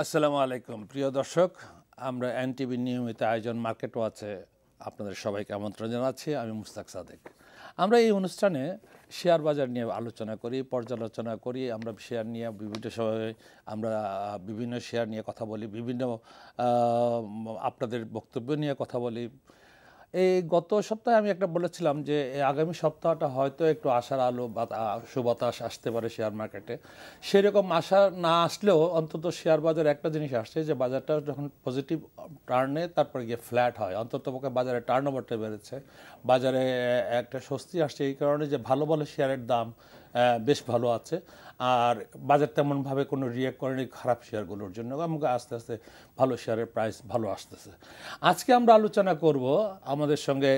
আসসালামু আলাইকুম প্রিয় দর্শক, আমরা এনটিভি নিয়মিত আয়োজন মার্কেট ওয়াচে আপনাদের সবাইকে আমন্ত্রণ জানাচ্ছি। আমি মুস্তাক সাদেক। আমরা এই অনুষ্ঠানে শেয়ার বাজার নিয়ে আলোচনা করি, পর্যালোচনা করি। আমরা শেয়ার নিয়ে বিভিন্ন সময়ে আমরা বিভিন্ন শেয়ার নিয়ে কথা বলি, বিভিন্ন আপনাদের বক্তব্য নিয়ে কথা বলি। এই গত সপ্তাহে আমি একটা বলেছিলাম যে আগামী সপ্তাহটা হয়তো একটু আশার আলো বা সুবাতাস আসতে পারে শেয়ার মার্কেটে। সেরকম আশা না আসলেও অন্তত শেয়ার বাজার একটা জিনিস আসছে যে বাজারটা যখন পজিটিভ টার্নে তারপরে গিয়ে ফ্ল্যাট হয়, অন্তত পক্ষে বাজারে টার্ন ওভারটা বেড়েছে, বাজারে একটা স্বস্তি আসছে এই কারণে যে ভালো ভালো শেয়ারের দাম বেশ ভালো আছে। আর বাজার তেমনভাবে কোনো রিঅ্যাক্ট করেনি খারাপ শেয়ারগুলোর জন্য, আমাকে আস্তে আস্তে ভালো শেয়ারের প্রাইস ভালো আসতেছে। আজকে আমরা আলোচনা করব আমাদের সঙ্গে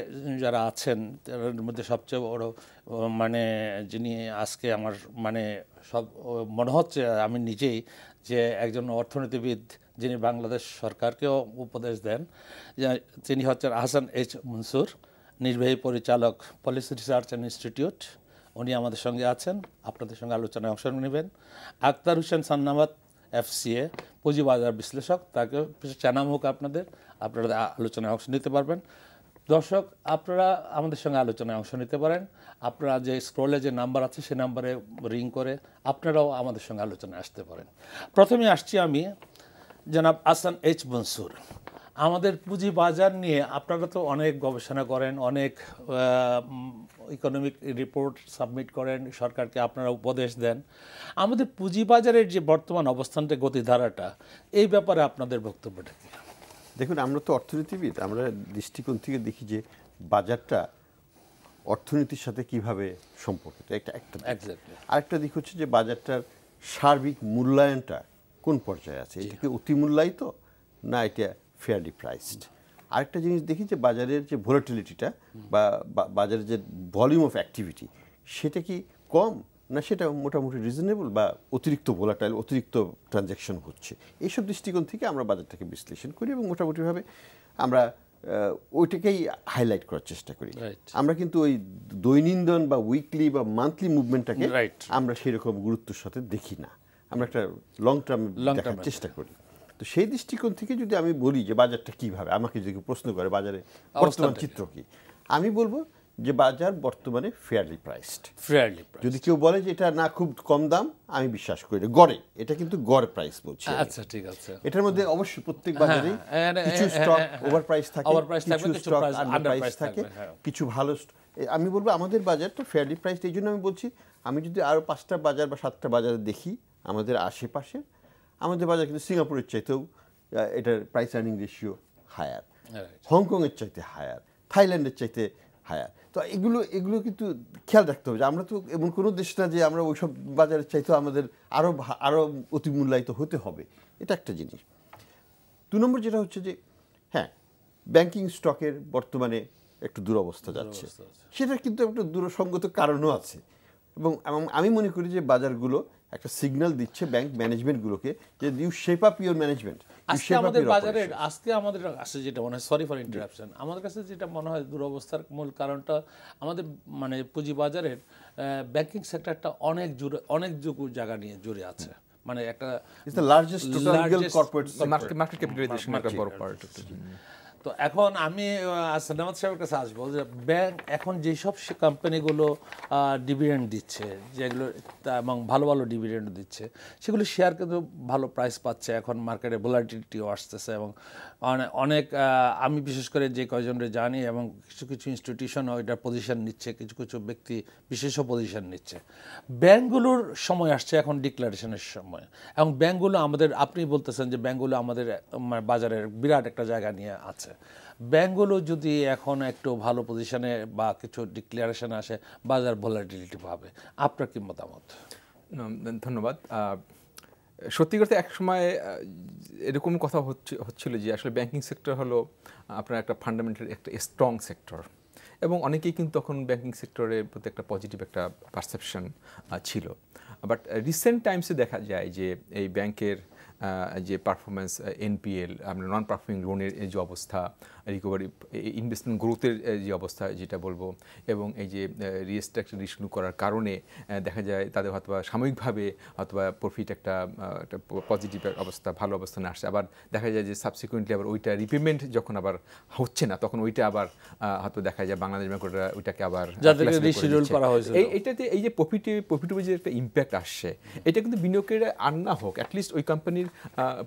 যারা আছেন তার মধ্যে সবচেয়ে বড় মানে যিনি আজকে আমার সব মনে হচ্ছে আমি নিজেই যে একজন অর্থনীতিবিদ যিনি বাংলাদেশ সরকারকেও উপদেশ দেন, তিনি হচ্ছেন আহসান এইচ মনসুর, নির্বাহী পরিচালক পলিসি রিসার্চ অ্যান্ড ইনস্টিটিউট। উনি আমাদের সঙ্গে আছেন, আপনাদের সঙ্গে আলোচনায় অংশ নেবেন। আক্তার হোসেন সান্নামাত FCA পুঁজিবাজার বিশ্লেষক, তাকে জানাম হোক আপনারা আলোচনায় অংশ নিতে পারবেন। দর্শক, আপনারা আমাদের সঙ্গে আলোচনায় অংশ নিতে পারেন। আপনারা যে স্ক্রলে যে নাম্বার আছে সে নাম্বারে রিং করে আপনারাও আমাদের সঙ্গে আলোচনায় আসতে পারেন। প্রথমে আসছি আমি জনাব আহসান এইচ মনসুর। আমাদের পুঁজি বাজার নিয়ে আপনারা তো অনেক গবেষণা করেন, অনেক ইকোনমিক রিপোর্ট সাবমিট করেন, সরকারকে আপনারা উপদেশ দেন। আমাদের পুঁজি বাজারের যে বর্তমান অবস্থানটা, গতিধারাটা, এই ব্যাপারে আপনাদের বক্তব্যটা কী? দেখুন, আমরা তো অর্থনীতিবিদ, আমরা দৃষ্টিকোণ থেকে দেখি যে বাজারটা অর্থনীতির সাথে কিভাবে সম্পর্কিত, একটা আরেকটা দিক হচ্ছে যে বাজারটার সার্বিক মূল্যায়নটা কোন পর্যায়ে আছে, এটা কি অতি মূল্যায়িত না এটা ফেয়ারলি প্রাইসড। আরেকটা জিনিস দেখি যে বাজারের যে ভোলাটিলিটিটা বা বাজারের যে ভলিউম অফ অ্যাক্টিভিটি সেটা কি কম না সেটা মোটামুটি রিজনেবল বা অতিরিক্ত ভোলাটাইল, অতিরিক্ত ট্রানজ্যাকশন হচ্ছে। এইসব দৃষ্টিকোণ থেকে আমরা বাজারটাকে বিশ্লেষণ করি এবং মোটামুটিভাবে আমরা ওইটাকেই হাইলাইট করার চেষ্টা করি। আমরা কিন্তু ওই দৈনন্দিন বা উইকলি বা মান্থলি মুভমেন্টটাকে আমরা সেরকম গুরুত্বের সাথে দেখি না, আমরা একটা লং টার্ম দেখার চেষ্টা করি। তো সেই দৃষ্টিকোণ থেকে যদি আমি বলি যে বাজারটা কিভাবে, আমাকে যদি প্রশ্ন করে বাজারে বর্তমান চিত্র কি, আমি বলবো যে বাজার বর্তমানে ফেয়ারলি প্রাইসড। যদি কেউ বলে যে এটা না খুব কম দাম, আমি বিশ্বাস করি গড়ে, এটা কিন্তু গড় প্রাইস বলছি। আচ্ছা, ঠিক আছে। এটার মধ্যে অবশ্যই প্রত্যেক বাজারে কিছু স্টক ওভার প্রাইস থাকে, কিছু স্টক আন্ডার প্রাইস থাকে, কিছু ভালো। আমি বলবো আমাদের বাজারটা ফেয়ারলি প্রাইসড। এই জন্য আমি বলছি, আমি যদি আরো 5টা বাজার বা 7টা বাজারে দেখি আমাদের আশেপাশে, আমাদের বাজার কিন্তু সিঙ্গাপুরের চাইতেও এটার প্রাইস আর্নিং রেশিও হায়ার, হংকংয়ের চাইতে হায়ার, থাইল্যান্ডের চাইতে হায়ার। তো এগুলো কিন্তু খেয়াল রাখতে হবে যে আমরা তো এমন কোনো দেশ না যে আমরা ওইসব বাজারের চাইতেও আমাদের আরও অতিমূল্যায়িত হতে হবে। এটা একটা জিনিস। 2 নম্বর যেটা হচ্ছে যে হ্যাঁ, ব্যাংকিং স্টকের বর্তমানে একটু দুরবস্থা যাচ্ছে, সেটার কিন্তু একটা দূরসঙ্গত কারণও আছে। এবং আমি মনে করি যে বাজারগুলো একটা সিগন্যাল দিচ্ছে ব্যাংক ম্যানেজমেন্টগুলোকে যে you shape up your management. আজকে আমাদের কাছে যেটা মনে হয়, সরি ফর ইন্টারাপশন, আমাদের কাছে যেটা মনে হয় দুরবস্থার মূল কারণটা আমাদের পুঁজি বাজারের ব্যাংকিং সেক্টরটা অনেক জায়গা নিয়ে জুড়ে আছে। মানে একটা মার্কেট ক্যাপিটালাইজেশন একটা বড় পার্ট। তো এখন আমি সান্নামাত সাহেবের কাছে আসবো যে ব্যাংক এখন যেসব কোম্পানিগুলো ডিভিডেন্ড দিচ্ছে, যেগুলো এবং ভালো ভালো ডিভিডেন্ড দিচ্ছে, সেগুলো শেয়ার কিন্তু ভালো প্রাইস পাচ্ছে, এখন মার্কেটে ভোলাটিলিটিও আসতেছে এবং অনেক আমি বিশেষ করে যে কয়জনরে জানি এবং কিছু কিছু ইনস্টিটিউশনও এটার পজিশন নিচ্ছে, কিছু কিছু ব্যক্তি বিশেষও পজিশন নিচ্ছে। ব্যাংকগুলোর সময় আসছে এখন ডিক্লারেশনের সময়, এবং ব্যাংকগুলো আপনি বলতেছেন যে ব্যাংকগুলো আমাদের বাজারের বিরাট একটা জায়গা নিয়ে আছে। ব্যাংকগুলো যদি এখন একটু ভালো পজিশনে বা কিছু ডিক্লারেশন আসে, বাজার ভোলাটিলিটি পাবে। আপনার কি মতামত? ধন্যবাদ। সত্যি করতে এক সময় এরকম কথা হচ্ছিল যে আসলে ব্যাংকিং সেক্টর হলো আপনার একটা ফান্ডামেন্টাল একটা স্ট্রং সেক্টর, এবং অনেকেই কিন্তু তখন ব্যাংকিং সেক্টরের প্রতি একটা পজিটিভ একটা পারসেপশন ছিল। বাট রিসেন্ট টাইমসে দেখা যায় যে এই ব্যাংকের যে পারফরমেন্স, NPL, আমরা নন পারফর্মিং লোনের যে অবস্থা, রিকভারি, ইনভেস্টমেন্ট গ্রোথের যে অবস্থা যেটা বলবো, এবং এই যে রিস্ট্রাকচার রিস্যু করার কারণে দেখা যায় তাদের হয়তো সাময়িকভাবে অথবা প্রফিট একটা পজিটিভ অবস্থা, ভালো অবস্থানে আসছে, আবার দেখা যায় যে সাবসিকুয়েন্টলি আবার ওইটা রিপেমেন্ট যখন আবার হচ্ছে না, তখন ওইটা আবার হয়তো দেখা যায় বাংলাদেশ ব্যাংক ওইটাকে আবার এইটাতে এই যে প্রফিটেবল যে একটা ইম্প্যাক্ট আসছে, এটা কিন্তু বিনিয়োগকারীরা আর না হোক অ্যাটলিস্ট ওই কোম্পানির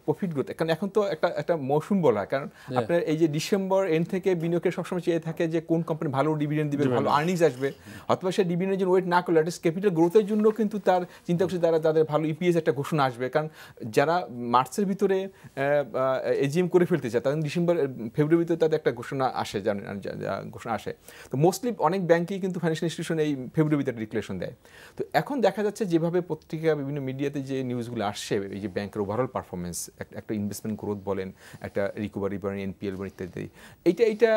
প্রফিট গ্রোথ, কারণ এখন তো একটা মৌসুম বলা হয়, কারণ আপনার এই যে ডিসেম্বর এন্ড থেকে বিনিয়োগের সবসময় চেয়ে থাকে যে কোন কোম্পানি ভালো ডিভিডেন্ড দিবে, ভালো আর্নিংস আসবে, অথবা সে ডিভিডেন্ডের জন্য ওয়েট না করলে অ্যাটলিস্ট ক্যাপিটাল গ্রোথের জন্য কিন্তু তার চিন্তা করছে তাদের ভালো ইপিএস একটা ঘোষণা আসবে, কারণ যারা মার্চের ভিতরে এজিএম করে ফেলতে চায় তাদের ডিসেম্বর ফেব্রুয়ারির ভিতরে তাদের একটা ঘোষণা আসে, ঘোষণা আসে। তো মোস্টলি অনেক ব্যাংকেই কিন্তু ফাইন্যান্সিয়াল ইনস্টিটিউশন এই ফেব্রুয়ারিতে ডিক্লারেশন দেয়। তো এখন দেখা যাচ্ছে যেভাবে পত্রিকা বিভিন্ন মিডিয়াতে যে নিউজগুলো আসছে, এই যে ব্যাংকের ওভারঅল পারফরমেন্স, একটা ইনভেস্টমেন্ট গ্রোথ বলেন, একটা রিকভারি বলেন, এনপিএল বলেন ইত্যাদি, এইটা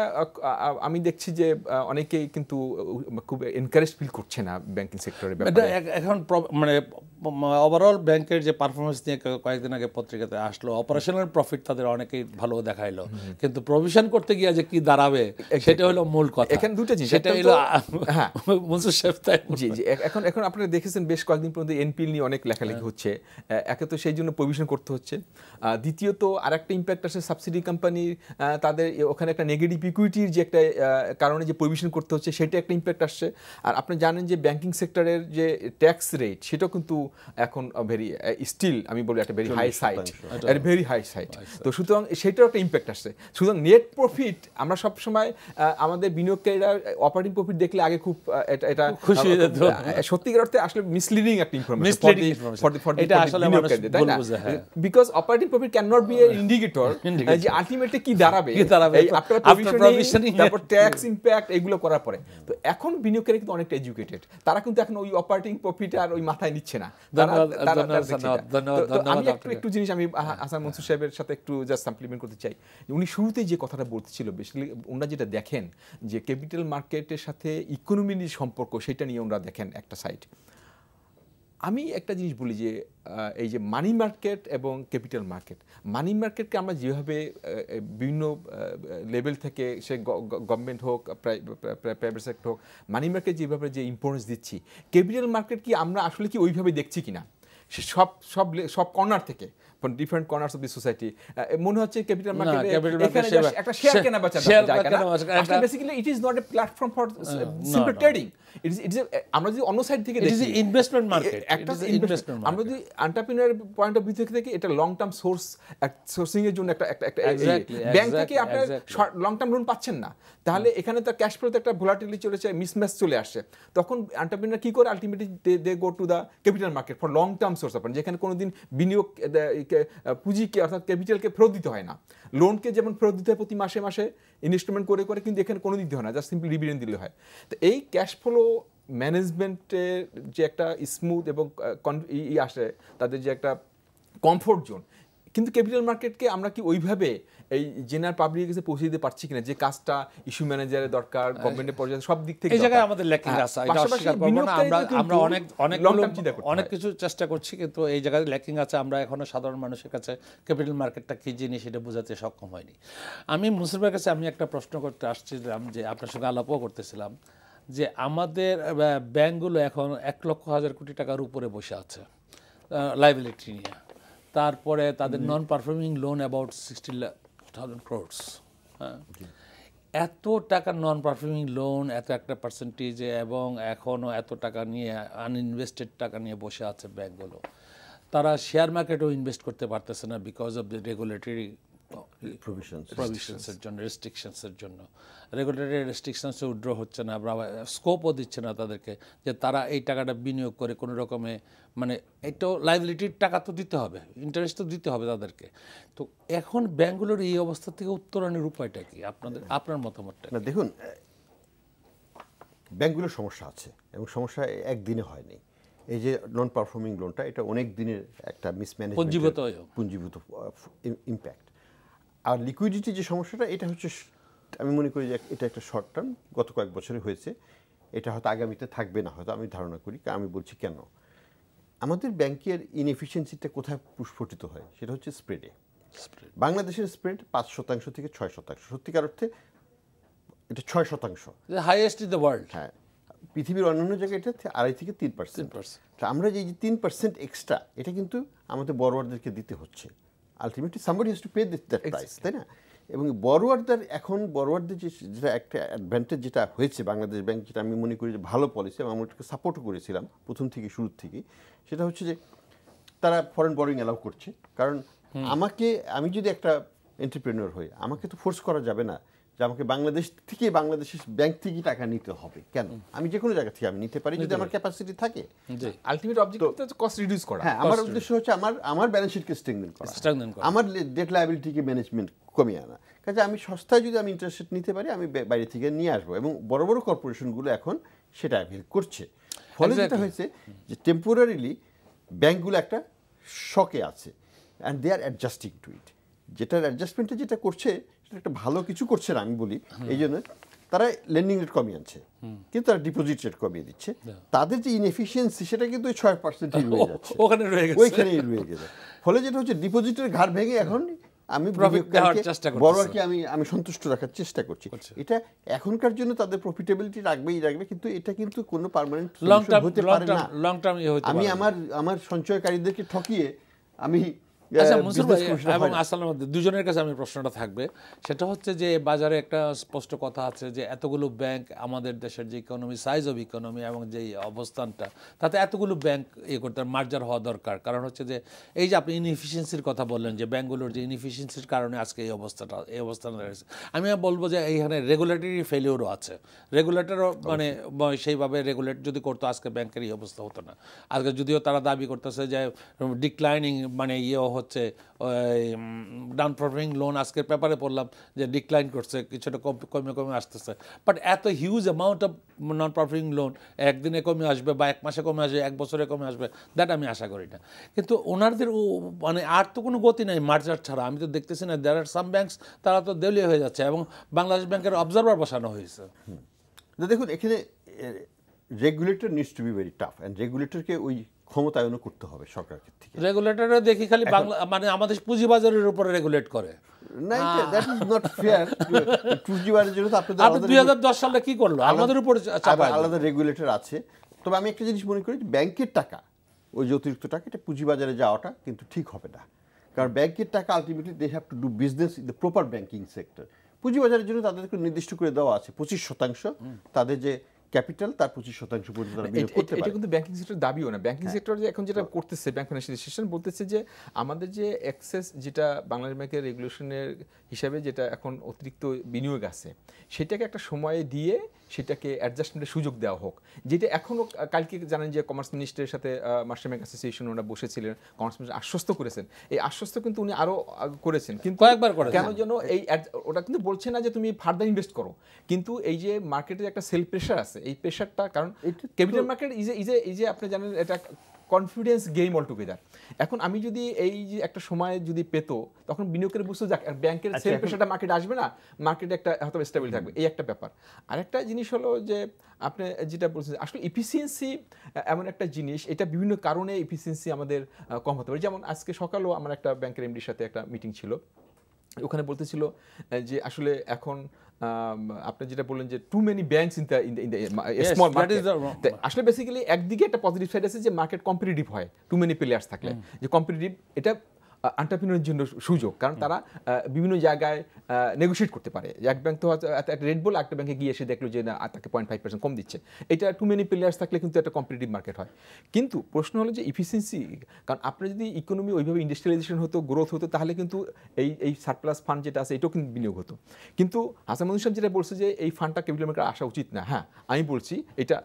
আমি দেখছি যে অনেকেই কিন্তু খুব এনকারেজ ফিল করছে না ব্যাংকিং সেক্টরের ব্যাপারে। এখন মানে ওভারঅল ব্যাংকের যে পারফরমেন্স নিয়ে কয়েকদিন আগে পত্রিকাতে আসলো, অপারেশনাল প্রফিট তাদের অনেকেই ভালো দেখাইলো, কিন্তু প্রভিশন করতে গিয়ে যে কি দাঁড়াবে সেটা হলো মূল কথা। এখানে দুটো জিনিস, সেটা হলো হ্যাঁ মনসুর সাহেব তাই জি জি এখন আপনারা দেখেছেন বেশ কয়েকদিন পর্যন্ত এনপিএল নিয়ে অনেক লেখালেখি হচ্ছে। একে তো সেই জন্য প্রভিশন করতে হচ্ছে, দ্বিতীয়ত আরেকটা ইম্প্যাক্ট আসে সাবসিডি কোম্পানির, তাদের ওখানে একটা নেগেটিভ ইকুইটির যে একটা কারণে যে প্রভিশন করতে হচ্ছে সেটা একটা ইম্প্যাক্ট আসছে। আর আপনি জানেন যে ব্যাংকিং সেক্টরের যে ট্যাক্স রেট সেটা কিন্তু এখন ভেরি স্টিল আমি বলি একটা very high side, very high side. তো সুতরাং সেটাও একটা ইম্প্যাক্ট আসছে। সুতরাং নেট প্রফিট আমরা সবসময় আমাদের বিনিয়োগকারীরা অপারেটিং প্রফিট দেখলে আগে খুব এটা খুশি হয়ে যেত, সত্যিকার অর্থে আসলে মিসলিডিং একটা ইনফরমেশন এটা আসলে বিনিয়োগকারীদের, তাই না? Because operating profit can not be a indicator যে আলটিমেটলি কি দাঁড়াবে এই আফটার প্রভিশনিং, তারপর ট্যাক্স ইম্প্যাক্ট এগুলো করার পরে। তো এখন বিনিয়োগকারী কিন্তু অনেকটা এডুকেটেড, তারা কিন্তু এখন ওই অপারেটিং প্রফিট আর ওই মাথায় নিচ্ছে না। আমি একটু জিনিস আমি হাসান মনসুর সাহেবের সাথে একটু জাস্ট সাপ্লিমেন্ট করতে চাই। উনি শুরুতেই যে কথাটা বলতেছিল, বেসিক্যালি ওনারা যেটা দেখেন যে ক্যাপিটাল মার্কেটের সাথে ইকোনমির সম্পর্ক, সেটা নিয়ে ওনারা দেখেন একটা সাইড। আমি একটা জিনিস বলি যে এই যে মানি মার্কেট এবং ক্যাপিটাল মার্কেট, মানি মার্কেটকে আমরা যেভাবে বিভিন্ন লেভেল থেকে, সে গভর্নমেন্ট হোক প্রাইভেট সেক্টর হোক, মানি মার্কেট যেভাবে যে ইম্পর্টেন্স দিচ্ছি, ক্যাপিটাল মার্কেট কি আমরা আসলে কি ওইভাবে দেখছি কিনা, সে সব কর্নার থেকে, different corners of the society মনে হচ্ছে ক্যাপিটাল মার্কেটে একটা শেয়ার কেনা বেচা জায়গা, basically it is not a platform for simple trading. আমরা যদি অন্য সাইড থেকে দেখি ইনভেস্টমেন্ট মার্কেট, আমরা যদি এন্টারপ্রেনিউর পয়েন্ট অফ ভিউ থেকে এটা লং টার্ম সোর্সিং এর জন্য একটা ব্যাংক থেকে আপনার লং টার্ম লোন পাচ্ছেন না, তাহলে এখানে তো ক্যাশ ফ্লোতে একটা ভোলাটিলিটি চলেছে, মিসম্যাচ চলে আসছে। তখন এন্টারপ্রেনিউর কি করে, ultimately they go to the capital market for long term source, আপনার যেখানে কোনোদিন বিনিয়োগ পুঁজিকে অর্থাৎ ক্যাপিটালকে ফেরত দিতে হয় না, লোনকে যেমন ফেরত দিতে হয় প্রতি মাসে মাসে ইনভেস্টমেন্ট করে করে, কিন্তু এখানে কোনো দিতে হয় না, জাস্ট সিম্পলি ডিভিডেন্ড দিলে হয়। তো এই ক্যাশ ফ্লো ম্যানেজমেন্টের যে একটা স্মুথ এবং আসে, তাদের যে একটা কমফোর্ট জোন, কিন্তু ক্যাপিটাল মার্কেটকে আমরা কি ওইভাবে এই জেনারেল পাবলিকের কাছে পৌঁছে দিতে পারছি কিনা, যে কাজটা ইস্যু ম্যানেজারের দরকার, গভর্নমেন্টের পর্যায়ে সব দিক থেকে। এই জায়গায় আমাদের ল্যাকিং আছে, এটা অস্বীকার করব না। আমরা অনেক কিছু চেষ্টা করছি, কিন্তু এই জায়গায় ল্যাকিং আছে। আমরা এখনো সাধারণ মানুষের কাছে ক্যাপিটাল মার্কেটটা কি জিনিস সেটা বোঝাতে সক্ষম হয়নি। আমি মুসলিমের কাছে একটা প্রশ্ন করতে আসছিলাম, যে আপনার সঙ্গে আলাপও করতেছিলাম, যে আমাদের ব্যাংকগুলো এখন 1,00,000 কোটি টাকার উপরে বসে আছে লাইবিলিটি নিয়ে। তারপরে তাদের non performing loan about 60,000 crores। হ্যাঁ, এত টাকা নন পারফর্মিং লোন, এত একটা পার্সেন্টেজে, এবং এখনও এত টাকা নিয়ে আনইনভেস্টেড টাকা নিয়ে বসে আছে ব্যাংকগুলো। তারা শেয়ার মার্কেটেও ইনভেস্ট করতে পারতেছে না বিকজ অফ দ্য রেগুলেটরি প্রভিশনসের জন্য, রেস্ট্রিকশনসের জন্য। রেগুলেটরি রেস্ট্রিকশনসে উইথড্র হচ্ছে না, স্কোপও দিচ্ছে না তাদেরকে যে তারা এই টাকাটা বিনিয়োগ করে কোনো রকমে, মানে এটাও লাইবিলিটির টাকা তো দিতে হবে, ইন্টারেস্ট তো দিতে হবে তাদেরকে। তো এখন ব্যাংকগুলোর এই অবস্থা থেকে উত্তরণের উপায়টা কি, আপনার মতামতটা? না, দেখুন, ব্যাংকগুলোর সমস্যা আছে, এবং সমস্যা একদিনে হয়নি। এই যে নন পারফর্মিং লোনটা, এটা অনেক দিনের একটা মিসম্যানেজমেন্ট, পুঞ্জীভূত ইম্প্যাক্ট। আর লিকুইডিটি যে সমস্যাটা, এটা হচ্ছে, আমি মনে করি যে এটা একটা শর্ট টার্ম, গত কয়েক বছরে হয়েছে, এটা হয়তো আগামীতে থাকবে না, হয়তো আমি ধারণা করি। আমি বলছি কেন, আমাদের ব্যাংকের ইনএফিসিয়েন্সিটা কোথায় প্রস্ফুটিত হয়, সেটা হচ্ছে স্প্রেডে। বাংলাদেশের স্প্রেড 5% থেকে 6%, সত্যিকার অর্থে এটা 6%। Highest in the world. হ্যাঁ, পৃথিবীর অন্যান্য জায়গায় এটা 2.5 থেকে 3%। আমরা যে 3% এক্সট্রা, এটা কিন্তু আমাদের বড়োয়ারদেরকে দিতে হচ্ছে। Ultimately somebody has to pay that price, তাই না? এবং বড়োয়ারদের যেটা একটা অ্যাডভান্টেজ যেটা হয়েছে বাংলাদেশ ব্যাংক, যেটা আমি মনে করি যে ভালো পলিসি, এবং আমরা এটাকে সাপোর্টও করেছিলাম প্রথম থেকে, শুরুর থেকেই, সেটা হচ্ছে যে তারা ফরেন বরোইং অ্যালাউ করছে। কারণ আমি যদি একটা এন্টারপ্রেনিয়র হই, আমাকে তো ফোর্স করা যাবে না যে আমাকে বাংলাদেশের ব্যাংক থেকে টাকা নিতে হবে। কেন? আমি যে কোনো জায়গা থেকে আমি নিতে পারি যদি আমার ক্যাপাসিটি থাকে। আলটিমেট অবজেক্টিভ তো কস্ট রিডিউস করা। হ্যাঁ, আমার উদ্দেশ্য হচ্ছে আমার ব্যালেন্স শিটকে স্ট্রেংথেন করা, আমার ডেট লায়াবিলিটিকে ম্যানেজমেন্ট কমিয়ে আনা। কাজে আমি সস্তায় যদি আমি ইন্টারেস্ট রেট নিতে পারি, আমি বাইরে থেকে নিয়ে আসবো। এবং বড় বড় কর্পোরেশনগুলো এখন সেটা অ্যাভেল করছে। ফলে যেটা হয়েছে যে টেম্পোরারিলি ব্যাংকগুলো একটা শকে আছে, and they are adjusting to it. যেটার অ্যাডজাস্টমেন্টে যেটা করছে সেটা একটা ভালো কিছু করছে না আমি বলি। এই জন্য তারা লেন্ডিং রেট কমিয়ে আনছে, কিন্তু তারা ডিপোজিট রেট কমিয়ে দিচ্ছে। তাদের যে ইনএফিসিয়েন্সি সেটা কিন্তু 6%-ই রয়ে যাচ্ছে, ওইখানেই রয়ে গেছে। ফলে যেটা হচ্ছে ডিপোজিটের ঘাড় ভেঙে এখন আমি বড়োয়ারকে আমি সন্তুষ্ট রাখার চেষ্টা করছি। এটা এখনকার জন্য তাদের প্রফিটেবিলিটি রাখবে, কিন্তু এটা কিন্তু কোনো পার্মানেন্ট সলিউশন হতে পারে না। আমি আমার সঞ্চয়কারীদেরকে ঠকিয়ে আমি আচ্ছা মনসুর ভাই এবং আসসালামের মধ্যে দুজনের কাছে আমি প্রশ্নটা থাকবে, সেটা হচ্ছে যে বাজারে একটা স্পষ্ট কথা আছে যে এতগুলো ব্যাংক, আমাদের দেশের যে ইকোনমি, সাইজ অফ ইকোনমি এবং যেই অবস্থানটা, তাতে এতগুলো ব্যাংক করতে মার্জার হওয়া দরকার। কারণ হচ্ছে যে এই যে আপনি ইনএফিসিয়েন্সির কথা বললেন, যে ব্যাংকগুলোর যে ইনএফিসিয়েন্সির কারণে আজকে এই অবস্থানে রয়েছে। আমি বলবো যে এইখানে রেগুলেটরি ফেলিওরও আছে। রেগুলেটরও মানে সেইভাবে রেগুলেট যদি করতো, আজকে ব্যাংকের এই অবস্থা হতো না। আজকে যদিও তারা দাবি করতেছে যে ডিক্লাইনিং মানে হচ্ছে ডাউন পারফর্মিং লোন, আজকের পেপারে পড়লাম যে ডিক্লাইন করছে, কিছুটা কমে আসতেছে। বাট এত huge amount of non performing loan একদিনে কমে আসবে, বা এক মাসে কমে আসবে, এক বছরে কমে আসবে, দ্যাট আমি আশা করি না। কিন্তু ওনাদের মানে আর তো কোনো গতি নাই মার্জার ছাড়া। আমি তো দেখতেছি না, দেয়ার আর সাম ব্যাংকস, তারা তো দেউলিয়া হয়ে যাচ্ছে, এবং বাংলাদেশ ব্যাংকের অবজারভার বসানো হয়েছে। দেখুন, এখানে regulator needs to be very tough, and রেগুলেটরকে ওই ক্ষমতায়ন করতে হবে সরকারের থেকে। রেগুলেটররা দেখি খালি বাংলা মানে আমাদের পুঁজিবাজারের উপরে রেগুলেট করে। না, দ্যাট ইজ নট ফেয়ার। পুঁজিবাজারের জন্য তো আপনি 2010 সালে কি করলো? আমাদের উপরে আলাদা রেগুলেটর আছে। তবে আমি একটা জিনিস মনে করি, ব্যাংকের টাকা, ওই যে অতিরিক্ত টাকা, এটা পুঁজিবাজারে যাওয়াটা কিন্তু ঠিক হবে না। কারণ ব্যাংকের টাকা ultimately they have to do business in the proper banking sector. পুঁজিবাজারের জন্য তাদেরকে নির্দিষ্ট করে দেওয়া আছে 25% তাদের যে ক্যাপিটাল, তার 25% পর্যন্ত তারা বিনিয়োগ করতে পারে। এটা কিন্তু ব্যাংকিং সেক্টর দাবিও না। ব্যাংকিং সেক্টর যে এখন যেটা করতেছে, ব্যাংক ফাইন্যান্সিয়াল ইনস্টিটিউশন বলতেছে যে আমাদের যে অ্যাক্সেস, যেটা বাংলাদেশ ব্যাংকের রেগুলেশনের হিসাবে যেটা এখন অতিরিক্ত বিনিয়োগ আছে, সেটাকে একটা সময়ে দিয়ে সেটাকে অ্যাডজাস্টমেন্টের সুযোগ দেওয়া হোক। যেটা এখনও, কালকে জানেন যে কমার্স মিনিস্টারের সাথে মাস্টার ব্যাংক অ্যাসোসিয়েশন ওরা বসেছিলেন, কমার্স মিনিস্টার আশ্বস্ত করেছেন। এই আশ্বস্ত কিন্তু উনি আরও করেছেন, কিন্তু কয়েকবার করেছেন। কেন যেন এই ওটা কিন্তু বলছে না যে তুমি ফার্দার ইনভেস্ট করো, কিন্তু এই যে মার্কেটে একটা সেল প্রেশার আছে, এই প্রেশারটা, কারণ ক্যাপিটাল মার্কেট এই যে আপনি জানেন এটা কনফিডেন্স গেম অলটুগেদার। এখন আমি যদি এই যে একটা সময় যদি পেতো, তখন বিনিয়োগের বুঝতে যাক ব্যাংকের সেল প্রেশারটা মার্কেটে আসবে না, মার্কেটে একটা হয়তো স্টেবল থাকবে, এই একটা ব্যাপার। আরেকটা জিনিস হলো যে আপনি যেটা বলছেন, আসলে এফিসিয়েন্সি এমন একটা জিনিস, এটা বিভিন্ন কারণে এফিসিয়েন্সি আমাদের কম হতে পারে। যেমন আজকে সকালেও আমার একটা ব্যাংকের এমডির সাথে একটা মিটিং ছিল, ওখানে বলতেছিল যে আসলে এখন আপনি যেটা বললেন যে too many banks in the small market, আসলে বেসিক্যালি একদিকে একটা পজিটিভ সাইড আছে যে মার্কেট কম্পিটিটিভ হয় টু মেনি প্লেয়ার্স থাকলে, যে কম্পিটিটিভ, এটা এন্টারপ্রেনিউরের জন্য সুযোগ, কারণ তারা বিভিন্ন জায়গায় নেগোশিয়েট করতে পারে। এক ব্যাংক তো একটা রেট বলে একটা ব্যাংকে গিয়ে এসে দেখলো যে না, তাকে 0.5% কম দিচ্ছে। এটা টু মেনি প্লেয়ার্স থাকলে কিন্তু একটা কম্পিটিটিভ মার্কেট হয়। কিন্তু প্রশ্ন হলো যে ইফিসিয়েন্সি, কারণ আপনার যদি ইকোনমি ওইভাবে ইন্ডাস্ট্রিয়ালাইজেশন হতো, গ্রোথ হতো, তাহলে কিন্তু এই সারপ্লাস ফান্ড যেটা আছে এটাও কিন্তু বিনিয়োগ হতো। কিন্তু হাসান মাহমুদ সাহেব যেটা বলছে যে এই ফান্ডটা ক্যাপিটাল মার্কেটে আসা উচিত না, হ্যাঁ আমি বলছি এটা,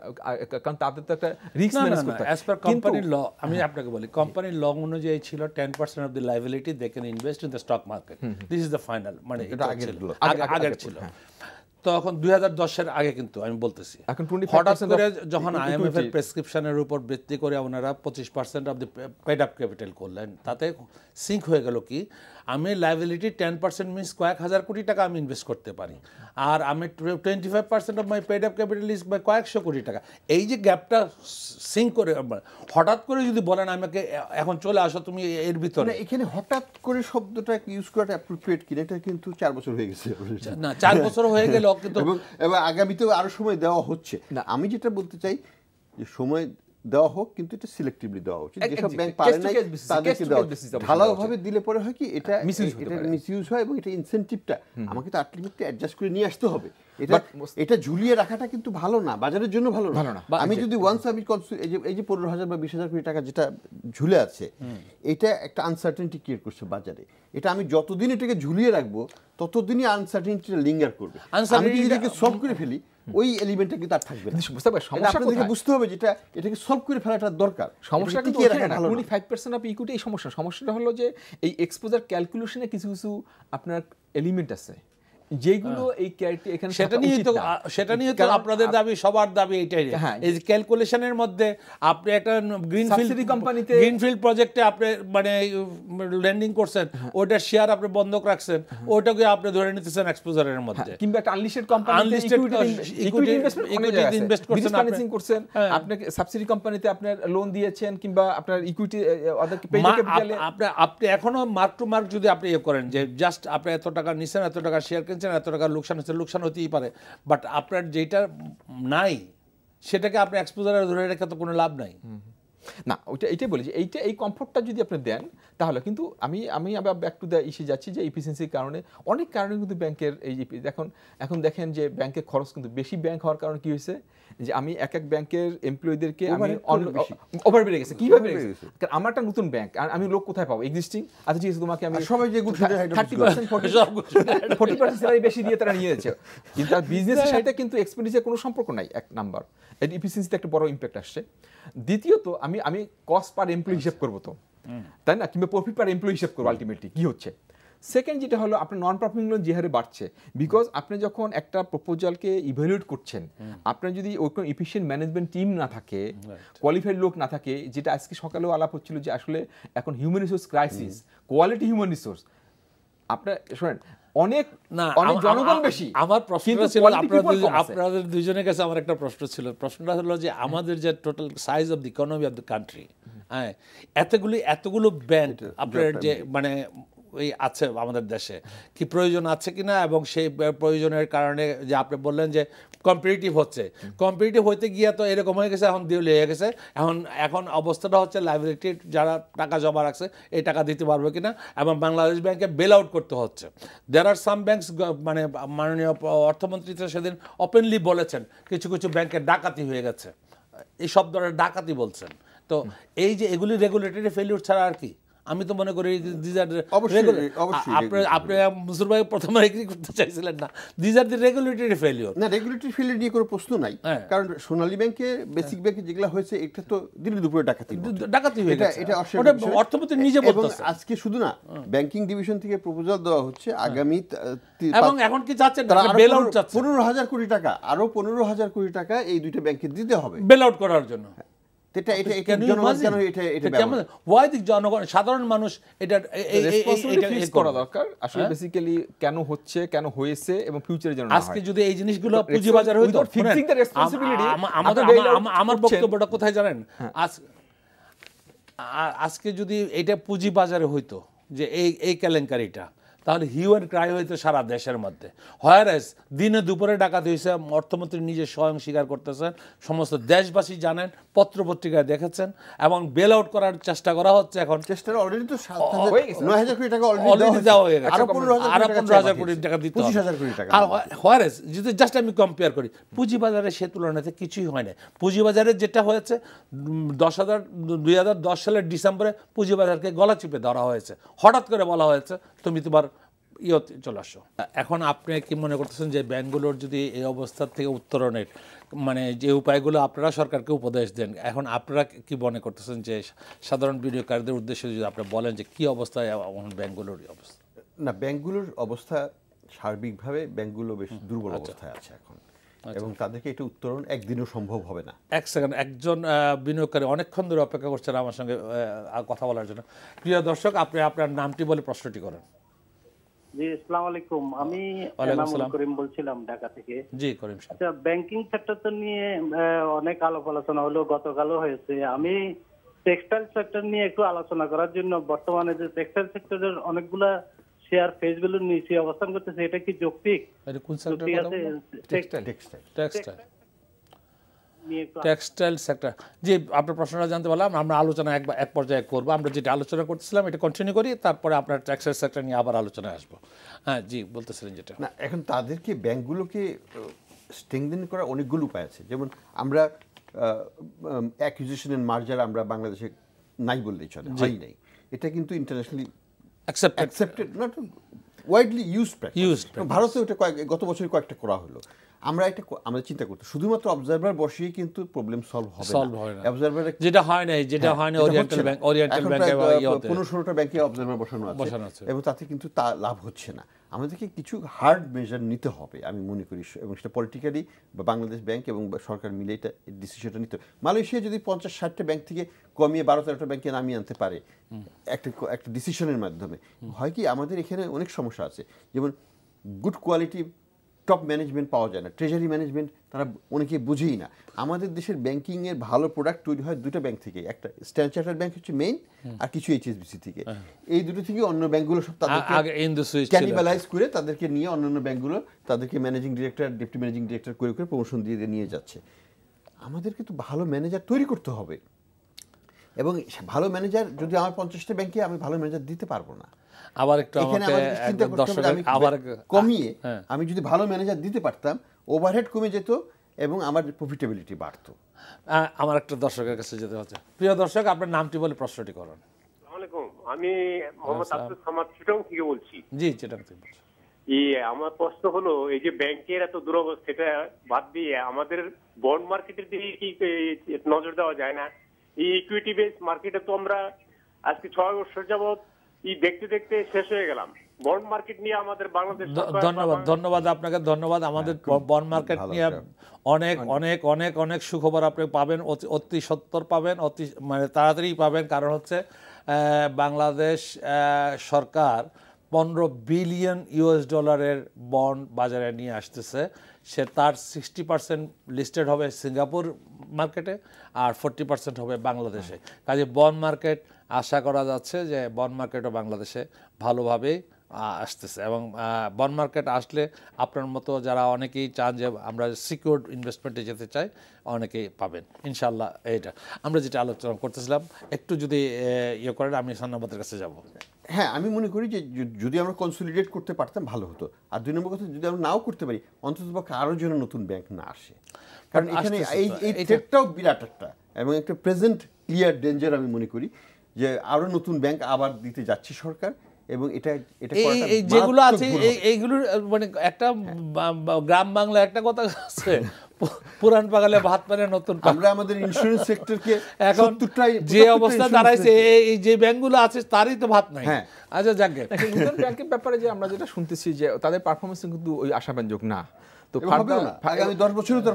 কারণ তাদের তো একটা রিস্ক ম্যানেজ করতে হয়। অ্যাজ পার কোম্পানির ল, আমি আপনাকে বলি, কোম্পানির ল অনুযায়ী ছিল 10% of the liability they can invest in the stock market. This is the final, মানে এটা আগের ছিল। তো তখন 2010-এর আগে কিন্তু আমি বলতেছি এখন 25% হঠাৎ করে যখন IMF এর প্রেসক্রিপশনের উপর ভিত্তি করে ওনারা 25% of the paid up capital করলেন, তাতে সিঙ্ক হয়ে গেল কি আমি লাইবিলিটি 10% মিনস কয়েক হাজার কোটি টাকা আমি ইনভেস্ট করতে পারি, আর আমি 25% of my paid up capital is by কয়েকশো কোটি টাকা। এই যে গ্যাপটা সিঙ্ক করে হঠাৎ করে যদি বলেন আমাকে এখন চলে আসো তুমি এর ভিতরে, এখানে হঠাৎ করে শব্দটা ইউজ করাটা অ্যাপ্রোপ্রিয়েট কিনা, এটা কিন্তু 4 বছর হয়ে গেছে না 4 বছর হয়ে গেল কিন্তু এবং আগামীতেও আরো সময় দেওয়া হচ্ছে না। আমি যেটা বলতে চাই যে সময় দেওয়া হোক, কিন্তু এটা সিলেক্টিভলি দেওয়া উচিত। যেসব ব্যাংক পারে না তাদেরকে দেওয়া ঢালাওভাবে দিলে পরে হয় কি এটা মিসইউজ হয় এবং এটা ইনসেনটিভটা আমাকে তো আলটিমেটলি অ্যাডজাস্ট করে নিয়ে আসতে হবে। এটা ঝুলিয়ে রাখাটা কিন্তু ভালো না, বাজারের জন্য ভালো না। আমি যদি ওয়ান্স আমি এই যে 15,000 বা 20,000 কোটি টাকা যেটা ঝুলে আছে, এটা একটা আনসার্টেনিটি ক্রিয়েট করছে বাজারে। এটা আমি যতদিন এটাকে ঝুলিয়ে রাখবো ততদিনই আনসার্টেনিটিটা লিঙ্গার করবে। আমি যদি এটাকে সলভ করে ফেলি ওই এলিমেন্টটা কিন্তু আর থাকবে না। আপনাদেরকে বুঝতে হবে যেটা এটাকে সলভ করে ফেলাটা দরকার। সমস্যা কিন্তু 25% অফ ইকুইটি এই সমস্যাটা হলো যে এই এক্সপোজার ক্যালকুলেশনে কিছু কিছু আপনার এলিমেন্ট আছে যেগুলো এই এখানে সেটা নিয়ে তো আপনাদের দাবি, সবার দাবি এটাই, এই যে ক্যালকুলেশনের মধ্যে আপনি একটা গ্রিনফিল্ড প্রজেক্টে আপনি মানে লেন্ডিং করছেন, ওটার শেয়ার আপনি বন্ধক রাখছেন, ওটাকে আপনি ধরে নিতেছেন এক্সপোজারের মধ্যে, কিংবা একটা আনলিস্টেড কোম্পানিতে ইকুইটি ইনভেস্ট করছেন, আপনি সাবসিডি কোম্পানিতে আপনার লোন দিয়েছেন, কিংবা আপনার ইকুইটি ওদেরকে পে ক্যাপিটালে আপনি এখনো মার্ক টু মার্ক যদি আপনি করেন যে জাস্ট আপনি এত টাকা নিছেন, এত টাকা শেয়ার এত টাকা লোকসান হচ্ছে, লোকসান হতেই পারে, বাট আপনার যেটা নাই সেটাকে আপনি এক্সপোজারে ধরে রেখে তো কোনো লাভ নাই না। ওইটা এটাই বলি যে এই কমফোর্টটা যদি আপনি দেন তাহলে কিন্তু আমি আবার ব্যাক টু দ্য ইস্যু যাচ্ছি যে এফিসিয়েন্সির কারণে অনেক কারণে কিন্তু ব্যাংকের এই যে এখন দেখেন যে ব্যাংকের খরচ কিন্তু বেশি ব্যাংক হওয়ার কারণে কি হয়েছে যে আমি এক ব্যাংকের এমপ্লয়ীদেরকে আমি ওভার বেড়ে গেছে। কিভাবে বেড়ে গেছে? কারণ আমার একটা নতুন ব্যাংক, আর আমি লোক কোথায় পাবো? এক্সিস্টিং। আচ্ছা ঠিক আছে, তোমাকে আমি সবাই যে 40% স্যালারি বেশি দিয়ে তারা নিয়ে যাচ্ছে, কিন্তু তার বিজনেসের সাথে কিন্তু এক্সপেন্ডিচার কোনো সম্পর্ক নাই। এক নাম্বার, এর এফিসিয়েন্সিতে একটা বড় ইম্প্যাক্ট আসছে। দ্বিতীয়ত আমি কস্ট পার এমপ্লয়ি হিসাব করবো তো, তাই না? কিংবা প্রফিট পার এমপ্লয়ি হিসাব করবো আলটিমেটলি কি হচ্ছে। সেকেন্ড যেটা হলো আপনার নন পারফর্মিং লোন যে হারে বাড়ছে, বিকজ আপনি যখন একটা প্রপোজালকে ইভ্যালুয়েট করছেন, আপনার যদি ওরকম এফিশিয়েন্ট ম্যানেজমেন্ট টিম না থাকে, কোয়ালিফাইড লোক না থাকে, যেটা আজকে সকালেও আলাপ হচ্ছিল যে আসলে এখন human resource crisis, quality human resource আপনার শোনেন অনেক জনগণ বেশি। আমার প্রশ্নটা ছিল আপনাদের দুইজনের কাছে, আমার একটা প্রশ্ন ছিল, প্রশ্নটা হলো যে আমাদের যে total size of the economy of the country, হ্যাঁ, এতগুলো ব্যাংক আপনার যে মানে ওই আছে আমাদের দেশে, কি প্রয়োজন আছে কিনা, এবং সেই প্রয়োজনের কারণে যে আপনি বললেন যে কম্পিটিটিভ হচ্ছে, কম্পিটিটিভ হইতে গিয়ে তো এরকম হয়ে গেছে, এখন দিওয়ালি হয়ে গেছে। এখন অবস্থাটা হচ্ছে লাইবিলিটির যারা টাকা জমা রাখছে এই টাকা দিতে পারবে কিনা, এবং বাংলাদেশ ব্যাংকে বেল আউট করতে হচ্ছে। দেয়ার আর সাম ব্যাংকস, মানে মাননীয় অর্থমন্ত্রী তো সেদিন ওপেনলি বলেছেন কিছু কিছু ব্যাংকের ডাকাতি হয়ে গেছে, এই শব্দটা ডাকাতি বলছেন। তো এই যে এগুলি রেগুলেটরি ফেলিউর ছাড়া আর কি? আমি তো মনে করি আপনি মুসুর ভাই প্রথমে এগ্রি করতে চাইছিলেন না, this are the regulatory failure. না, রেগুলেটরি ফেলিওর নিয়ে কোনো প্রশ্ন নাই, কারণ সোনালী ব্যাংকে, বেসিক ব্যাংকে যেগুলো হয়েছে এটা তো দিনে দুপুরে ডাকাতি হয়ে গেছে, এটা অর্থমন্ত্রী নিজে বলতেছেন। আজকে শুধু না, ব্যাংকিং ডিভিশন থেকে প্রপোজাল দেওয়া হচ্ছে আগামী, এবং এখন কি চাচ্ছেন? বেল আউট চাচ্ছেন 15,000 কোটি টাকা, আরো 15,000 কোটি টাকা এই দুইটা ব্যাংকে দিতে হবে বেল আউট করার জন্য। সাধারণ মানুষ এটা করা দরকার আসলে, বেসিক্যালি কেন হচ্ছে, কেন হয়েছে, এবং ফিউচারের জন্য। আজকে যদি এই জিনিসগুলো পুঁজিবাজারে হইতো, আমার বক্তব্যটা কোথায় জানেন, আজকে যদি এটা পুঁজিবাজারে হইতো যে এই কেলেঙ্কারিটা, তাহলে হিউ অ্যান্ড ক্রাই হইতো সারা দেশের মধ্যে। হোয়ারএজ দিনে দুপুরে ডাকাতি হয়েছে, অর্থমন্ত্রী নিজে স্বয়ং স্বীকার করতেছেন, সমস্ত দেশবাসী জানেন, পত্রপত্রিকায় দেখেছেন, এবং বেল আউট করার চেষ্টা করা হচ্ছে। এখন চেষ্টা অলরেডি তো 9,000 কোটি টাকা অলরেডি দেওয়া হয়ে গেছে, আরো 15,000 কোটি টাকা দিতে হবে, 25,000 কোটি টাকা। আর হোয়ারএজ যদি জাস্ট আমি কম্পেয়ার করি, পুঁজিবাজারে সে তুলনাতে কিছুই হয় না। পুঁজিবাজারে যেটা হয়েছে 2010 সালের ডিসেম্বরে পুঁজিবাজারকে গলা চিপে ধরা হয়েছে, হঠাৎ করে বলা হয়েছে তুমি তোমার চলে আসো। এখন আপনি কি মনে করতেছেন যে ব্যাংকগুলোর যদি এই অবস্থার থেকে উত্তরণের মানে যে উপায়গুলো আপনারা সরকারকে উপদেশ দেন, এখন আপনারা কি মনে করতেছেন যে সাধারণ বিনিয়োগকারীদের উদ্দেশ্যে যদি আপনি বলেন যে কি অবস্থায় ব্যাংকগুলোর অবস্থা? না, ব্যাংকগুলোর অবস্থা সার্বিকভাবে ব্যাংকগুলো বেশ দুর্বল অবস্থায় আছে এখন, এবং তাদেরকে এটা উত্তরণ একদিনও সম্ভব হবে না। এক সেকেন্ড, একজন বিনিয়োগকারী অনেকক্ষণ ধরে অপেক্ষা করছেন আমার সঙ্গে কথা বলার জন্য। প্রিয় দর্শক, আপনি আপনার নামটি বলে প্রশ্নটি করেন। জি, আসসালামু আলাইকুম। আমি এনামুল করিম বলছিলাম ঢাকা থেকে। জি করিম সাহেব। আচ্ছা, ব্যাংকিং সেক্টর তো নিয়ে অনেক আলাপ আলোচনা হলো, গতকালও হয়েছে। আমি টেক্সটাইল সেক্টর নিয়ে একটু আলোচনা করার জন্য, বর্তমানে যে টেক্সটাইল সেক্টরের অনেকগুলা শেয়ার ফেস ভ্যালুর নিচে অবস্থান করতেছে, এটা কি যৌক্তিক? এটা কোন সেক্টর? Textile textile sector. জি, আপনার প্রশ্নটা জানতে পারলাম। আমরা আলোচনা এক পর্যায়ে করবো। আমরা যেটা আলোচনা করতেছিলাম এটা কন্টিনিউ করি, তারপরে আপনার টেক্সটাইল সেক্টর নিয়ে আবার আলোচনায় আসবো। হ্যাঁ জি, বলতেছিলেন যেটা। না, এখন তাদেরকে ব্যাংকগুলোকে স্ট্রেংথেন করার অনেকগুলো উপায় আছে। যেমন আমরা অ্যাকুইজিশন এন্ড মার্জার আমরা বাংলাদেশে নাই বললেই চলে, হয় নাই। এটা কিন্তু internationally accepted, not widely used. ভারতে ওটা গত বছর কয়েকটা করা হলো। আমরা চিন্তা করতে শুধুমাত্র অবজারভার বসিয়ে কিন্তু প্রবলেম সলভ হবে না। অবজারভার যেটা হয় না ওরিয়েন্টাল ব্যাংকে 15-16টা ব্যাংকে অবজারভার বসানো আছে, এবং তাতে কিন্তু তা লাভ হচ্ছে না। আমাদেরকে কিছু হার্ড মেজার নিতে হবে আমি মনে করি, এবং সেটা পলিটিক্যালি বা বাংলাদেশ ব্যাংক এবং সরকার মিলে এটা ডিসিশনটা নিতে হবে। মালয়েশিয়া যদি 50-60টা ব্যাংক থেকে কমিয়ে 12-13টা ব্যাংকে নামিয়ে আনতে পারে একটা ডিসিশনের মাধ্যমে, হয় কি আমাদের এখানে অনেক সমস্যা আছে। যেমন গুড কোয়ালিটি টপ ম্যানেজমেন্ট পাওয়া যায় না, ট্রেজারি ম্যানেজমেন্ট তারা অনেকে বুঝেই না। আমাদের দেশের ব্যাংকিংয়ের ভালো প্রোডাক্ট তৈরি হয় দুটো ব্যাংক থেকে, একটা স্ট্যান্ডার্ড চার্টার্ড ব্যাংক হচ্ছে মেইন, আর কিছু এইচএসবিসি থেকে। এই দুটো থেকে অন্য ব্যাংকগুলো সব তাদেরকে ক্যানিবালাইজ করে তাদেরকে নিয়ে অন্যান্য ব্যাংকগুলো তাদেরকে managing director, deputy managing director করে প্রমোশন দিয়ে নিয়ে যাচ্ছে। আমাদেরকে তো ভালো ম্যানেজার তৈরি করতে হবে, এবং ভালো ম্যানেজার যদি আমার 50টা ব্যাংকে আমি ভালো ম্যানেজার দিতে পারবো না। আবার একটু কমিয়ে আমি যদি ভালো ম্যানেজার দিতে পারতাম, ওভারহেড কমে যেত এবং আমার প্রফিটেবিলিটি বাড়তো। আমার একটা দর্শকের কাছে যেতে হচ্ছে। প্রিয় দর্শক, আপনার নামটি বলে প্রশ্নটি করুন। আসসালামু আলাইকুম, আমি মোহাম্মদ আব্দুল সামাদ চিটং থেকে বলছি। জি, চিটং থেকে বলছি। আমার প্রশ্ন হলো, এই যে ব্যাংকের এত দুরবস্থা, এটা বাদ দিয়ে আমাদের বন্ড মার্কেটের দিকে কি নজর দেওয়া যায় না? এই ইকুইটি বেস মার্কেটে তো আমরা আজকে 6 বছর যাবত দেখতে দেখতে শেষ হয়ে গেলাম। বন্ড মার্কেট নিয়ে আমাদের বাংলাদেশ। ধন্যবাদ আপনাকে, ধন্যবাদ। আমাদের বন্ড মার্কেট নিয়ে অনেক অনেক অনেক অনেক সুখবর আপনি পাবেন, অতি সত্বর পাবেন, অতি মানে তাড়াতাড়ি পাবেন। কারণ হচ্ছে বাংলাদেশ সরকার 15 বিলিয়ন ইউএস ডলারের বন্ড বাজারে নিয়ে আসতেছে। সে তার 60% লিস্টেড হবে সিঙ্গাপুর মার্কেটে, আর 40% হবে বাংলাদেশে। কাজে বন্ড মার্কেট আশা করা যাচ্ছে যে বন্ড মার্কেটও বাংলাদেশে ভালোভাবেই আসতেছে, এবং বন্ড মার্কেট আসলে আপনার মতো যারা অনেকেই চান যে আমরা সিকিউরড ইনভেস্টমেন্টে যেতে চাই, অনেকেই পাবেন ইনশাল্লাহ। এইটা আমরা যেটা আলোচনা করতেছিলাম, একটু যদি ইয়ে করেন আমি সান্নাবাদের কাছে যাব। হ্যাঁ, আমি মনে করি যে যদি আমরা কনসলিডেট করতে পারতাম ভালো হতো। আর 2 নম্বর কথা, যদি আমরা নাও করতে পারি, অন্ততপক্ষে আরও যেন নতুন ব্যাংক না আসে। কারণ এখানে এই থ্রেটটাও বিরাট একটা, এবং একটা প্রেজেন্ট ক্লিয়ার ডেঞ্জার আমি মনে করি যে আরও নতুন ব্যাংক আবার দিতে যাচ্ছে সরকার, এবং এটা যেগুলো আছে এইগুলোর মানে একটা গ্রাম বাংলা একটা কথা আছে, পুরান পাগালে ভাত পারে নতুন। আমরা আমাদের ইন্স্যুরেন্স সেক্টরকে এখন যে অবস্থা দাঁড়াইছে, এই যে ব্যাংকগুলো আছে তারই তো ভাত নাই। আচ্ছা, যাকে নতুন ব্যাংকের ব্যাপারে যে আমরা যেটা শুনতেছি যে তাদের পারফরমেন্স কিন্তু ওই আশাব্যঞ্জক না। তো আগামী 10 বছরও তো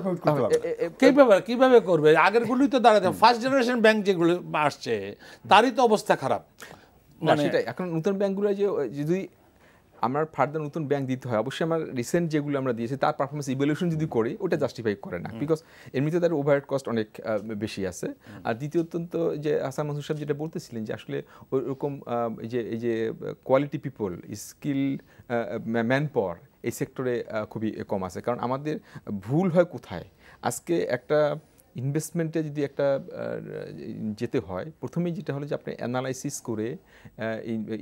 কিভাবে করবে? আগের গুলোই তো দাঁড়াতে, ফার্স্ট জেনারেশন ব্যাংক যেগুলো আসছে তারই তো অবস্থা খারাপ। সেটাই, এখন নতুন ব্যাংকগুলো যে যদি আমার ফার্দার নতুন ব্যাংক দিতে হয়, অবশ্যই আমার রিসেন্ট যেগুলো আমরা দিয়েছি তার পারফরমেন্স ইভ্যালুয়েশন যদি করি, ওটা জাস্টিফাই করে না, বিকজ এমনিতে তার ওভারহেড কস্ট অনেক বেশি আছে। আর দ্বিতীয়ত যে হাসান মাসুদ সাহেব যেটা বলতেছিলেন যে আসলে ওইরকম এই যে quality people, skill man power এই সেক্টরে খুবই কম আছে। কারণ আমাদের ভুল হয় কোথায়? আজকে একটা ইনভেস্টমেন্টে যদি একটা যেতে হয়, প্রথমেই যেটা হলো যে আপনি অ্যানালাইসিস করে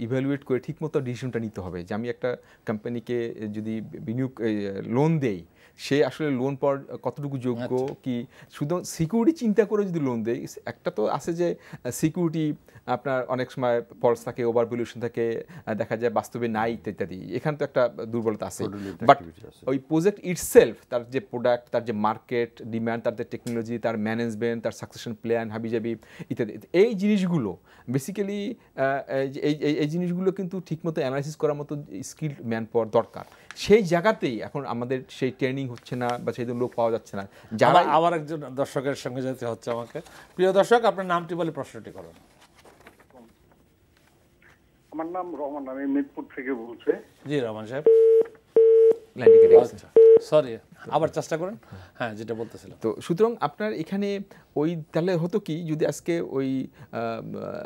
ইভ্যালুয়েট করে ঠিকমতো ডিসিশনটা নিতে হবে যে আমি একটা কোম্পানিকে যদি বিনিয়োগ লোন দেই, সে আসলে লোন পাওয়ার কতটুকু যোগ্য, কি শুধু সিকিউরিটি চিন্তা করে যদি লোন দেয়। একটা তো আছে যে সিকিউরিটি আপনার অনেক সময় ফলস থাকে, ওভার ভ্যালুয়েশন থাকে, দেখা যায় বাস্তবে নাই ইত্যাদি। এখানে তো একটা দুর্বলতা আছে। বাট ওই প্রজেক্ট ইটসেলফ, তার যে প্রোডাক্ট, তার যে মার্কেট ডিমান্ড, তার যে টেকনোলজি, তার ম্যানেজমেন্ট, তার সাকসেশন প্ল্যান, হাবিজাবি ইত্যাদি। এই জিনিসগুলো বেসিক্যালি এই জিনিসগুলো কিন্তু ঠিকমতো অ্যানালাইসিস করার মতো স্কিল্ড ম্যান পাওয়ার দরকার। সেই জায়গাতেই এখন আমাদের সেই ট্রেনিং হচ্ছে না বা সেই লোক পাওয়া যাচ্ছে না। যারা আবার একজন দর্শকের সঙ্গে যেতে হচ্ছে আমাকে। প্রিয় দর্শক, আপনার নামটি বলে প্রশ্নটি করুন। আমার নাম রহমান, আমি মিরপুর থেকে বলছি। জি রহমান সাহেব, আচ্ছা সরি, আবার চেষ্টা করেন। হ্যাঁ, যেটা বলতেছিলাম। তো সুতরাং আপনার এখানে ওই তাহলে হতো কি, যদি আজকে ওই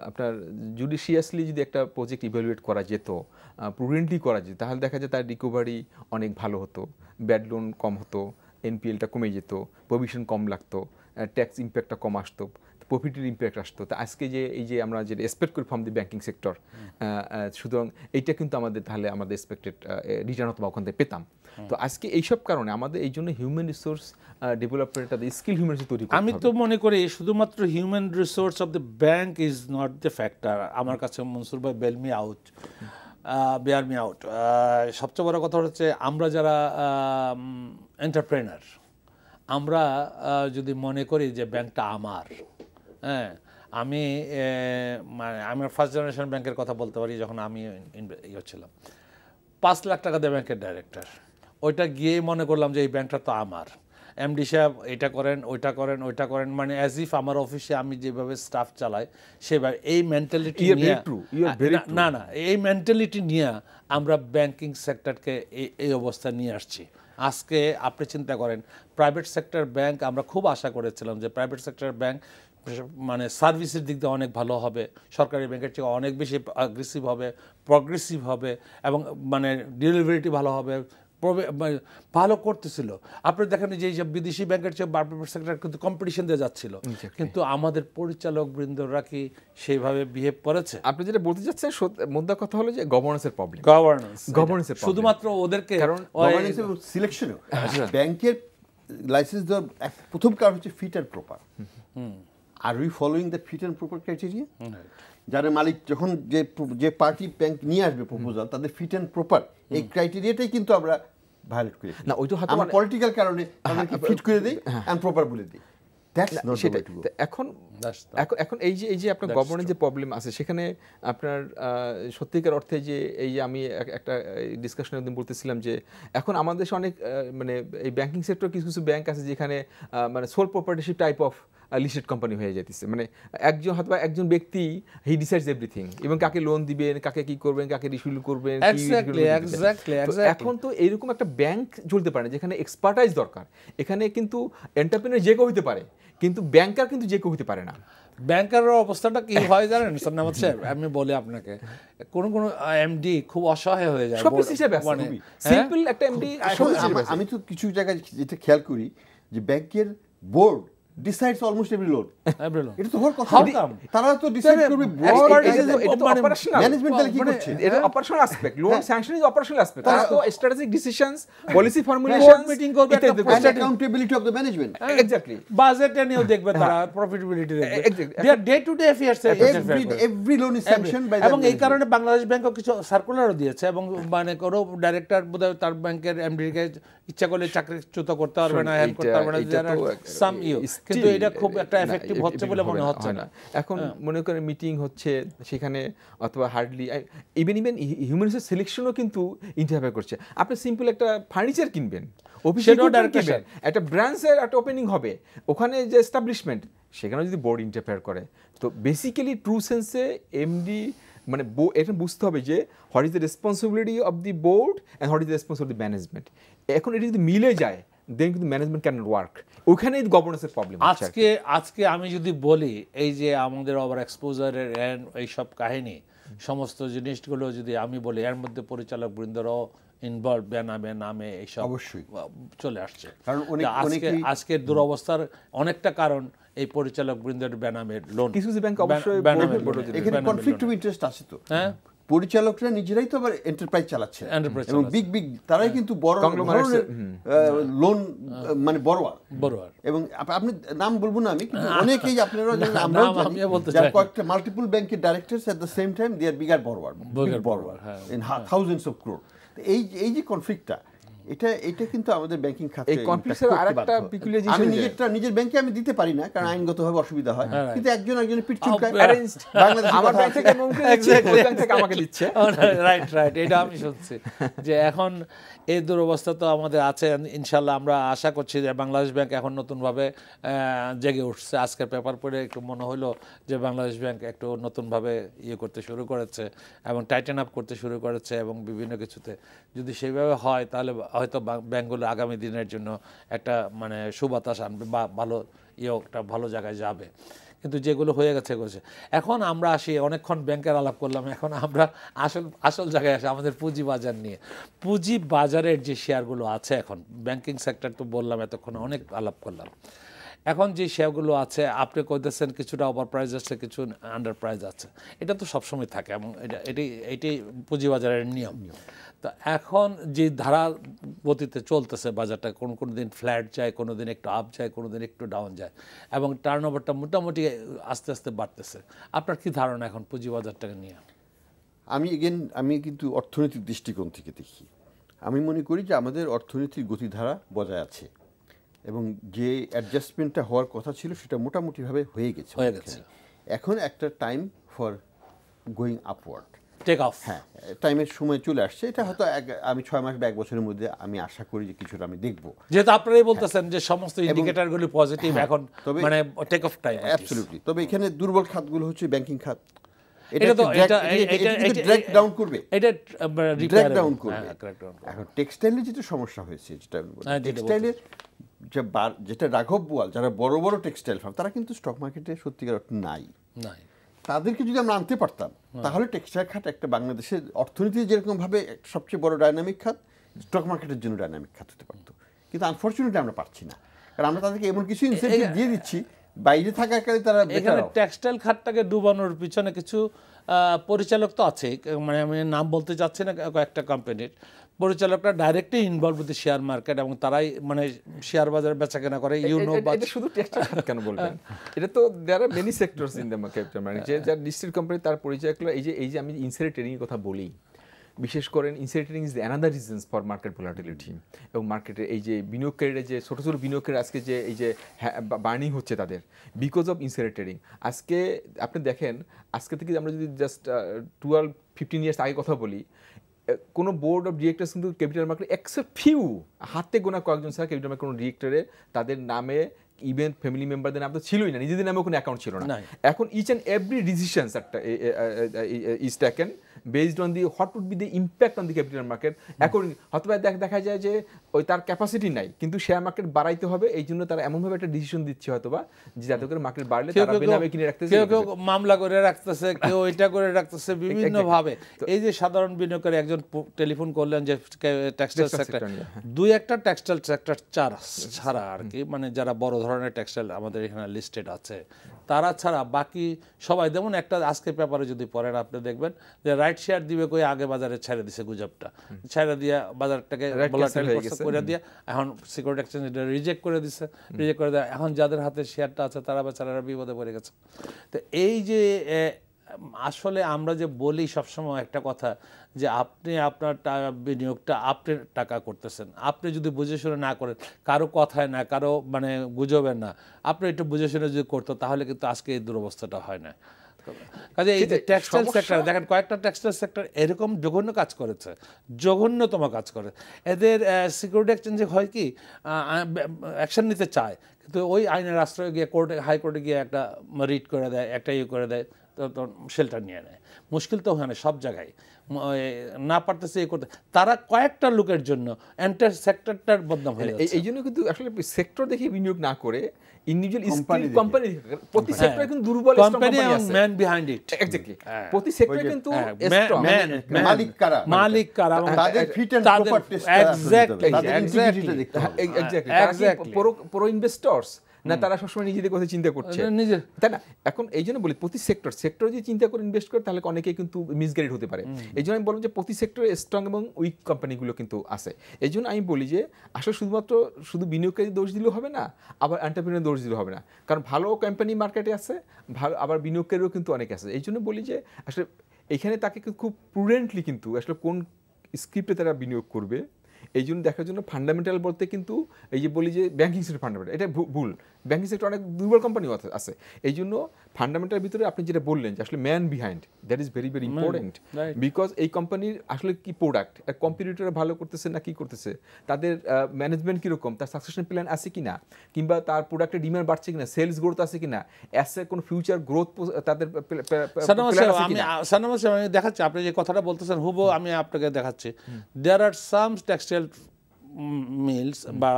আপনার জুডিশিয়াসলি যদি একটা প্রজেক্ট ইভ্যালুয়েট করা যেত, প্রুডেন্টলি করা যেত, তাহলে দেখা যায় তার রিকভারি অনেক ভালো হতো, ব্যাড লোন কম হতো, এনপিএলটা কমে যেত, প্রভিশন কম লাগতো, ট্যাক্স ইম্প্যাক্টটা কম আসতো, প্রফিটের ইম্প্যাক্ট আসতো। তা আজকে যে এই যে আমরা যেটা এক্সপেক্ট করি ফ্রম দি ব্যাংকিং সেক্টর, সুতরাং এইটা কিন্তু আমাদের তাহলে আমাদের এক্সপেক্টেড রিটার্ন অথবা ওখান থেকে পেতাম। তো আজকে এইসব কারণে আমাদের এই জন্য হিউম্যান রিসোর্স ডেভেলপমেন্টটা স্কিল হিউম্যান রিসোর্স তৈরি করতে হবে। আমি তো মনে করি শুধুমাত্র human resource of the bank is not the factor. আমার কাছে মনসুর ভাই বেয়ার মি আউট। সবচেয়ে বড় কথা হচ্ছে আমরা যারা এন্টারপ্রেনার, আমরা যদি মনে করি যে ব্যাংকটা আমার, হ্যাঁ, আমার ফার্স্ট জেনারেশন ব্যাংকের কথা বলতে পারি। যখন আমি ছিলাম 5 লাখ টাকা দিয়ে ব্যাংকের ডাইরেক্টর, ওইটা গিয়ে মনে করলাম যে এই ব্যাংকটা তো আমার, এমডি সাহেব এটা করেন, ওইটা করেন, ওইটা করেন, মানে অ্যাজ ইফ আমার অফিসে আমি যেভাবে স্টাফ চালাই সেভাবে। এই মেন্টালিটি নিয়ে না এই মেন্টালিটি নিয়ে আমরা ব্যাংকিং সেক্টরকে এই অবস্থা নিয়ে আসছি। আজকে আপনি চিন্তা করেন, প্রাইভেট সেক্টর ব্যাংক, আমরা খুব আশা করেছিলাম যে প্রাইভেট সেক্টর ব্যাংক মানে সার্ভিসের দিক দিয়ে অনেক ভালো হবে, সরকারি ব্যাংকের চেয়ে অনেক বেশি অ্যাগ্রেসিভ হবে, প্রগ্রেসিভ হবে, এবং মানে ডেলিভারিটি ভালো হবে, ভালো করতেছিল। আপনি দেখেন যে এইসব বিদেশি ব্যাংকের চেয়ে প্রাইভেট সেক্টর কিন্তু কম্পিটিশন দিয়ে যাচ্ছিল, কিন্তু আমাদের পরিচালক বৃন্দরা কি সেইভাবে বিহেভ করেছে? আপনি যেটা বলতে চাচ্ছেন মুদ্রা কথা হলো যে গভর্নেন্সের প্রবলেম, গভর্নেন্সের শুধুমাত্র ওদেরকে, কারণ গভর্নেন্স এবং সিলেকশনও ব্যাংকের লাইসেন্স দেওয়ার প্রথম কারণ হচ্ছে ফিট অ্যান্ড প্রপার। আর we following the fit and proper criteria? যারা মালিক যখন যে পার্টি ব্যাংক নিয়ে আসবে প্রপোজাল, তাদের ফিট অ্যান্ড প্রপার এই ক্রাইটেরিয়াটাই কিন্তু আমরা ভায়োলেট করি না। ওইটা হয়তো আমরা পলিটিক্যাল কারণে তাদেরকে ফিট করে দেই, অ্যান্ড প্রপার বলে দিই। এখন এই যে আপনার গভর্নেন্স যে প্রবলেম আছে, সেখানে আপনার সত্যিকার অর্থে যে এই যে আমি একটা ডিসকাশনে একদিন বলতেছিলাম যে এখন আমাদের দেশে অনেক মানে এই ব্যাংকিং সেক্টর কিছু কিছু ব্যাংক আছে যেখানে মানে sole proprietorship type of listed company হয়ে যাইতেছে। মানে একজন হয়তো একজন ব্যক্তি হি ডিসাইডস এভরিথিং, এবং কাকে লোন দিবেন, কাকে কি করবেন, কাকে রিসিভ করবেন। এখন তো এইরকম একটা ব্যাংক চলতে পারে যেখানে এক্সপার্টাইজ দরকার। এখানে কিন্তু এন্টারপ্রেনার যে কেউ হতে পারে, কিন্তু ব্যাংকার কিন্তু যে কেউ হতে পারে না। ব্যাংকারের অবস্থাটা কি হয় জানেন সান্নামত সাহেব? আমি বলি আপনাকে, কোন এমডি খুব অসহায় হয়ে যায়। সিম্পল একটা এমডি, আমি তো কিছু জায়গায় যেটা খেয়াল করি যে ব্যাংকের board decides almost every loan. এটা তো হওয়ার কথা। তারা তো ডিসাইড করবে, এটা তো অপারেশনাল ম্যানেজমেন্ট তাহলে কি করছে? এটা operational aspect, loan sanction is operational aspect. তারা তো strategic decisions, policy formulation, meeting করবে, accountability of the management. Exactly, budget নিয়েও দেখবে তারা, প্রফিটেবিলিটি দেখবে, their day to day affairs. Every loan is sanctioned by, এবং এই কারণে বাংলাদেশ ব্যাংকও কিছু সার্কুলারও দিয়েছে, এবং মানে কোনো ডাইরেক্টর বোধহয় তার ব্যাংকের এমডিকে ইচ্ছা করলে চাকরিচ্যুত করতে পারবে না, হ্যান্ড করতে পারবে না, সাম ইউ। কিন্তু এটা খুব একটা এফেক্টিভ হচ্ছে বলে মনে হচ্ছে না। এখন মনে করেন মিটিং হচ্ছে সেখানে, অথবা হার্ডলি ইভেন হিউম্যান রিসোর্স সিলেকশনও কিন্তু ইন্টারফেয়ার করছে। আপনি সিম্পল একটা ফার্নিচার কিনবেন, একটা ব্রাঞ্চের একটা ওপেনিং হবে, ওখানে যে এস্টাবলিশমেন্ট, সেখানে যদি বোর্ড ইন্টারফেয়ার করে, তো বেসিক্যালি ট্রু সেন্সে এমডি মানে এটা বুঝতে হবে যে what is the responsibility of the board and what is the responsibility of the management. এখন এটা যদি মিলে যায়, দেন কিন্তু ম্যানেজমেন্ট ক্যান নট ওয়ার্ক। ওখানেই গভর্নেন্সের প্রবলেম। আজকে আমি যদি বলি, এই যে আমাদের ওভার এক্সপোজারের এইসব কাহিনী, সমস্ত জিনিসগুলো যদি আমি বলি, এর মধ্যে পরিচালক বৃন্দরাও ইনভলভ, নামে এইসব অবশ্যই চলে আসছে। কারণ আজকের দুরবস্থার অনেকটা কারণ এই পরিচালক বৃন্দের বেনামের লোন। কিছু ব্যাংক অবশ্যই এখানে কনফ্লিক্ট অফ ইন্টারেস্ট আছে তো। হ্যাঁ, পরিচালকরা নিজেরাই তো আবার এন্টারপ্রাইজ চালাচ্ছে, এবং বিগ তারাই কিন্তু বড় ধরনের লোন, মানে বড়োয়ার। এবং আপনি নাম বলবো না আমি, কিন্তু অনেকেই আপনারা যারা কয়েকটা মাল্টিপল ব্যাংকের directors at the same time they are bigger borrower in thousands of crore. এই যে কনফ্লিক্টটা, এটা কিন্তু আমাদের ব্যাংকিং খাতে এই কনফ্লিক্টের আরেকটা peculiar জিনিস আমি হচ্ছে- নিজের ব্যাংকে আমি দিতে পারি না, কারণ আইনগতভাবে অসুবিধা হয়, কিন্তু একজনের পিঠ চুলকায়। Arranged। আমার ব্যাংক থেকে ওই ব্যাংক থেকে আমাকে দিচ্ছে। রাইট, এটা আমি শুনছি যে এখন এই দুরবস্থা তো আমাদের আছে। ইনশাল্লাহ আমরা আশা করছি যে বাংলাদেশ ব্যাংক এখন নতুনভাবে জেগে উঠছে। আজকের পেপার পড়ে একটু মনে হলো যে বাংলাদেশ ব্যাংক একটু নতুনভাবে করতে শুরু করেছে এবং টাইটেন আপ করতে শুরু করেছে এবং বিভিন্ন কিছুতে যদি সেইভাবে হয় তাহলে হয়তো ব্যাংকগুলো আগামী দিনের জন্য একটা মানে সুবাতাস আনবে বা ভালো একটা ভালো জায়গায় যাবে। কিন্তু যেগুলো হয়ে গেছে গেছে। এখন আমরা আসি, অনেকক্ষণ ব্যাংকের আলাপ করলাম, এখন আমরা আসল জায়গায় আসি আমাদের পুঁজি বাজার নিয়ে। পুঁজি বাজারের যে শেয়ারগুলো আছে এখন, ব্যাংকিং সেক্টর তো বললাম এতক্ষণ অনেক আলাপ করলাম। এখন যে শেয়ারগুলো আছে আপনি কইতেছেন কিছুটা ওভার প্রাইস আছে, কিছু আন্ডার প্রাইস আছে, এটা তো সবসময় থাকে এবং এটাই পুঁজিবাজারের নিয়ম। তো এখন যে ধারা গতিতে চলতেছে বাজারটা, কোনো দিন ফ্ল্যাট যায়, কোনো দিন একটু আপ যায়, কোনো দিন একটু ডাউন যায় এবং টার্নওভারটা মোটামুটি আস্তে আস্তে বাড়তেছে। আপনার কি ধারণা এখন পুঁজিবাজারটাকে নিয়ে? আমি কিন্তু অর্থনৈতিক দৃষ্টিকোণ থেকে দেখি। আমি মনে করি যে আমাদের অর্থনীতির গতিধারা বজায় আছে এবং যে অ্যাডজাস্টমেন্টটা হওয়ার কথা ছিল সেটা মোটামুটিভাবে হয়ে গেছে। এখন একটা time for going upward, take off. হ্যাঁ, টাইমের সময় চলে আসছে। এটা হয়তো আমি 6 মাস বা 1 বছরের মধ্যে আমি আশা করি যে কিছুটা আমি দেখব, যেহেতু আপনারাই বলতেছেন যে সমস্ত ইন্ডিকেটরগুলো পজিটিভ এখন, মানে টেক অফ টাইম। অ্যাবসলিউটলি। তবে এখানে দুর্বল খাতগুলো হচ্ছে ব্যাংকিং খাত। এটা তো ড্র্যাগ ডাউন করবে, এটা ড্র্যাগ ডাউন করবে। এখন টেক্সটাইলের যেটা সমস্যা হয়েছে, যেটা টেক্সটাইলের যেটা রাঘব বোয়াল, যারা বড় বড় টেক্সটাইল ফার্ম, তারা কিন্তু স্টক মার্কেটে সত্যিকার অর্থে নাই। তাদেরকে যদি আমরা আনতে পারতাম তাহলে টেক্সটাইল খাত একটা বাংলাদেশের অর্থনীতির যেরকম ভাবে সবচেয়ে বড় ডাইনামিক খাত, স্টক মার্কেটের জন্য ডাইনামিক খাত হতে পারতো। কিন্তু আনফরচুনেটলি আমরা পারছি না, কারণ আমরা তাদেরকে এমন কিছু ইনসেন্টিভ দিয়ে দিচ্ছি বাইরে থাকার কারণে তারা এখানে টেক্সটাইল খাতটাকে ডুবানোর পিছনে কিছু পরিচালক তো আছে, মানে আমি নাম বলতে চাচ্ছি না, কয়েকটা কোম্পানির পরিচালকরা directly involve with share market এবং তারাই মানে শেয়ার বাজারে বেচা কেনা করে। এটা শুধু টেক্সটাইল খাত কেন বলবেন, এটা তো there are many sectors in the capital market. যে যার লিস্টেড কোম্পানি তার পরিচালকরা এই যে আমি ইনসাইডার ট্রেডিং এর কথা বলি, বিশেষ করে insider trading is another reasons for market volatility. এবং মার্কেটে এই যে বিনিয়োগকারীরা যে ছোটো ছোটো বিনিয়োগকারী আজকে যে এই যে বার্নিং হচ্ছে তাদের বিকজ অফ ইনসাইডার ট্রেডিং। আজকে আপনি দেখেন, আজকে থেকে আমরা যদি জাস্ট 12-15 ইয়ার্স আগে কথা বলি, কোনো বোর্ড অফ ডিরেক্টরস কিন্তু ক্যাপিটাল মার্কেট এক্সেপ্ট ফিউ হাতে গোনা কয়েকজন ছাড়া ক্যাপিটাল মার্কেট কোনো ডিরেক্টরে তাদের নামে ইভেন ফ্যামিলি মেম্বারদের নাম তো ছিলই না, নিজেদের নামেও কোনো অ্যাকাউন্ট ছিল না। এখন ইচ অ্যান্ড এভরি ডিসিশনস একটা is taken based on the what would be the impact on the capital market according. হয়তো দেখা যায় যে ওই তার ক্যাপাসিটি নাই, কিন্তু শেয়ার মার্কেট বাড়াইতে হবে, এই জন্য তারা এমনভাবে একটা ডিসিশন দিচ্ছে হয়তো বা যে যাতে করে মার্কেট বাড়লে তারা বেনামে কিনে রাখতেছে, কেউ মামলা করে রাখতেছে, কেউ এটা করে রাখতেছে বিভিন্নভাবে। এই যে সাধারণ বিনিয়োগকারী একজন টেলিফোন করলেন যে টেক্সটাইল সেক্টর, দুই একটা টেক্সটাইল সেক্টর ছাড়া আর কি, মানে যারা বড় ধরনের টেক্সটাইল আমাদের এখানে লিস্টেড আছে তারা ছাড়া বাকি সবাই, যেমন একটা আজকের পেপারে যদি পড়েন আপনি দেখবেন যে রাইট শেয়ার দিবে কই আগে বাজারে ছেড়ে দিছে গুজবটা, ছেড়ে দিয়ে বাজারটাকে ভোলাটাইল করে দিয়ে এখন সিকিউরিটি এক্সচেঞ্জ এটা রিজেক্ট করে দিছে, রিজেক্ট করে দেয়। এখন যাদের হাতে শেয়ারটা আছে তারা বেচারারা বিপদে পড়ে গেছে। তো এই যে আসলে আমরা যে বলি সবসময় একটা কথা যে আপনি আপনার বিনিয়োগটা আপনি টাকা করতেছেন, আপনি যদি বুঝে শুনে না করেন, কারো কথায় না, কারো মানে গুজবে না, আপনি একটু বুঝে শুনে যদি করতো তাহলে কিন্তু আজকে এই দুরবস্থাটা হয় না। কাজে এই যে টেক্সটাইল সেক্টর দেখেন, কয়েকটা টেক্সটাইল সেক্টর এরকম জঘন্য কাজ করেছে, জঘন্যতম কাজ করে। এদের সিকিউরিটি এক্সচেঞ্জে হয় কি অ্যাকশন নিতে চায়, কিন্তু ওই আইনের আশ্রয় গিয়ে কোর্টে, হাইকোর্টে গিয়ে একটা রিট করে দেয়, একটা করে দেয়, তো শেল্টার নিয়ে নেয়। মুশকিল তো ওখানে সব জায়গায় না পারতেছে এই করতে, তারা কয়েকটা লোকের জন্য এন্টার সেক্টরটার বদনাম হয়ে যাচ্ছে। এই জন্য কিন্তু আসলে সেক্টর দেখে বিনিয়োগ না করে ইন্ডিভিজুয়াল কোম্পানি, প্রতি সেক্টরে কিন্তু দুর্বল কোম্পানি এবং ম্যান বিহাইন্ড ইট। এক্স্যাক্টলি, প্রতি সেক্টরে কিন্তু মালিক কারা, মালিক কারা, তাদের fit and proper test, exactly pro investors না, তারা সবসময় নিজেদের কথা চিন্তা করছে, তাই না? এখন এই জন্য বলি প্রতি সেক্টর যদি চিন্তা করে ইনভেস্ট করে তাহলে অনেকেই কিন্তু মিসগাইড হতে পারে। এই জন্য আমি বলবো যে প্রতি সেক্টরে স্ট্রং এবং উইক কোম্পানিগুলো কিন্তু আছে। এই জন্য আমি বলি যে আসলে শুধু বিনিয়োগকারী দোষ দিলেও হবে না, আবার এন্টারপ্রেনার দোষ দিলেও হবে না, কারণ ভালো কোম্পানি মার্কেটে আছে, ভালো আবার বিনিয়োগকারীও কিন্তু অনেক আছে। এই জন্য বলি যে আসলে এখানে তাকে খুব প্রুডেন্টলি কিন্তু আসলে কোন স্ক্রিপ্টে তারা বিনিয়োগ করবে এই জন্য দেখার জন্য ফান্ডামেন্টাল বলতে কিন্তু এই যে বলি যে ব্যাংকিং সেক্টর ফান্ডামেন্টাল, এটা ভুল। ব্যাংকিং সেক্টর অনেক দুর্বল কোম্পানিও আছে। এই জন্য ফান্ডামেন্টাল ভিতরে আপনি যেটা বললেন যে আসলে man behind, that is very very important, because এই কোম্পানির আসলে কি প্রোডাক্ট, কম্পিটিটর ভালো করতেছে না কি করতেছে, তাদের ম্যানেজমেন্ট কীরকম, তার সাকসেশন প্ল্যান আছে কি না, কিংবা তার প্রোডাক্টের ডিমান্ড বাড়ছে কিনা, সেলস গ্রোথ আছে কিনা, অ্যাসে কোনো ফিউচার গ্রোথ তাদের আমি দেখাচ্ছি। আপনি যে কথাটা বলতেছেন হুবহু আমি আপনাকে দেখাচ্ছি। There are some textile mills বা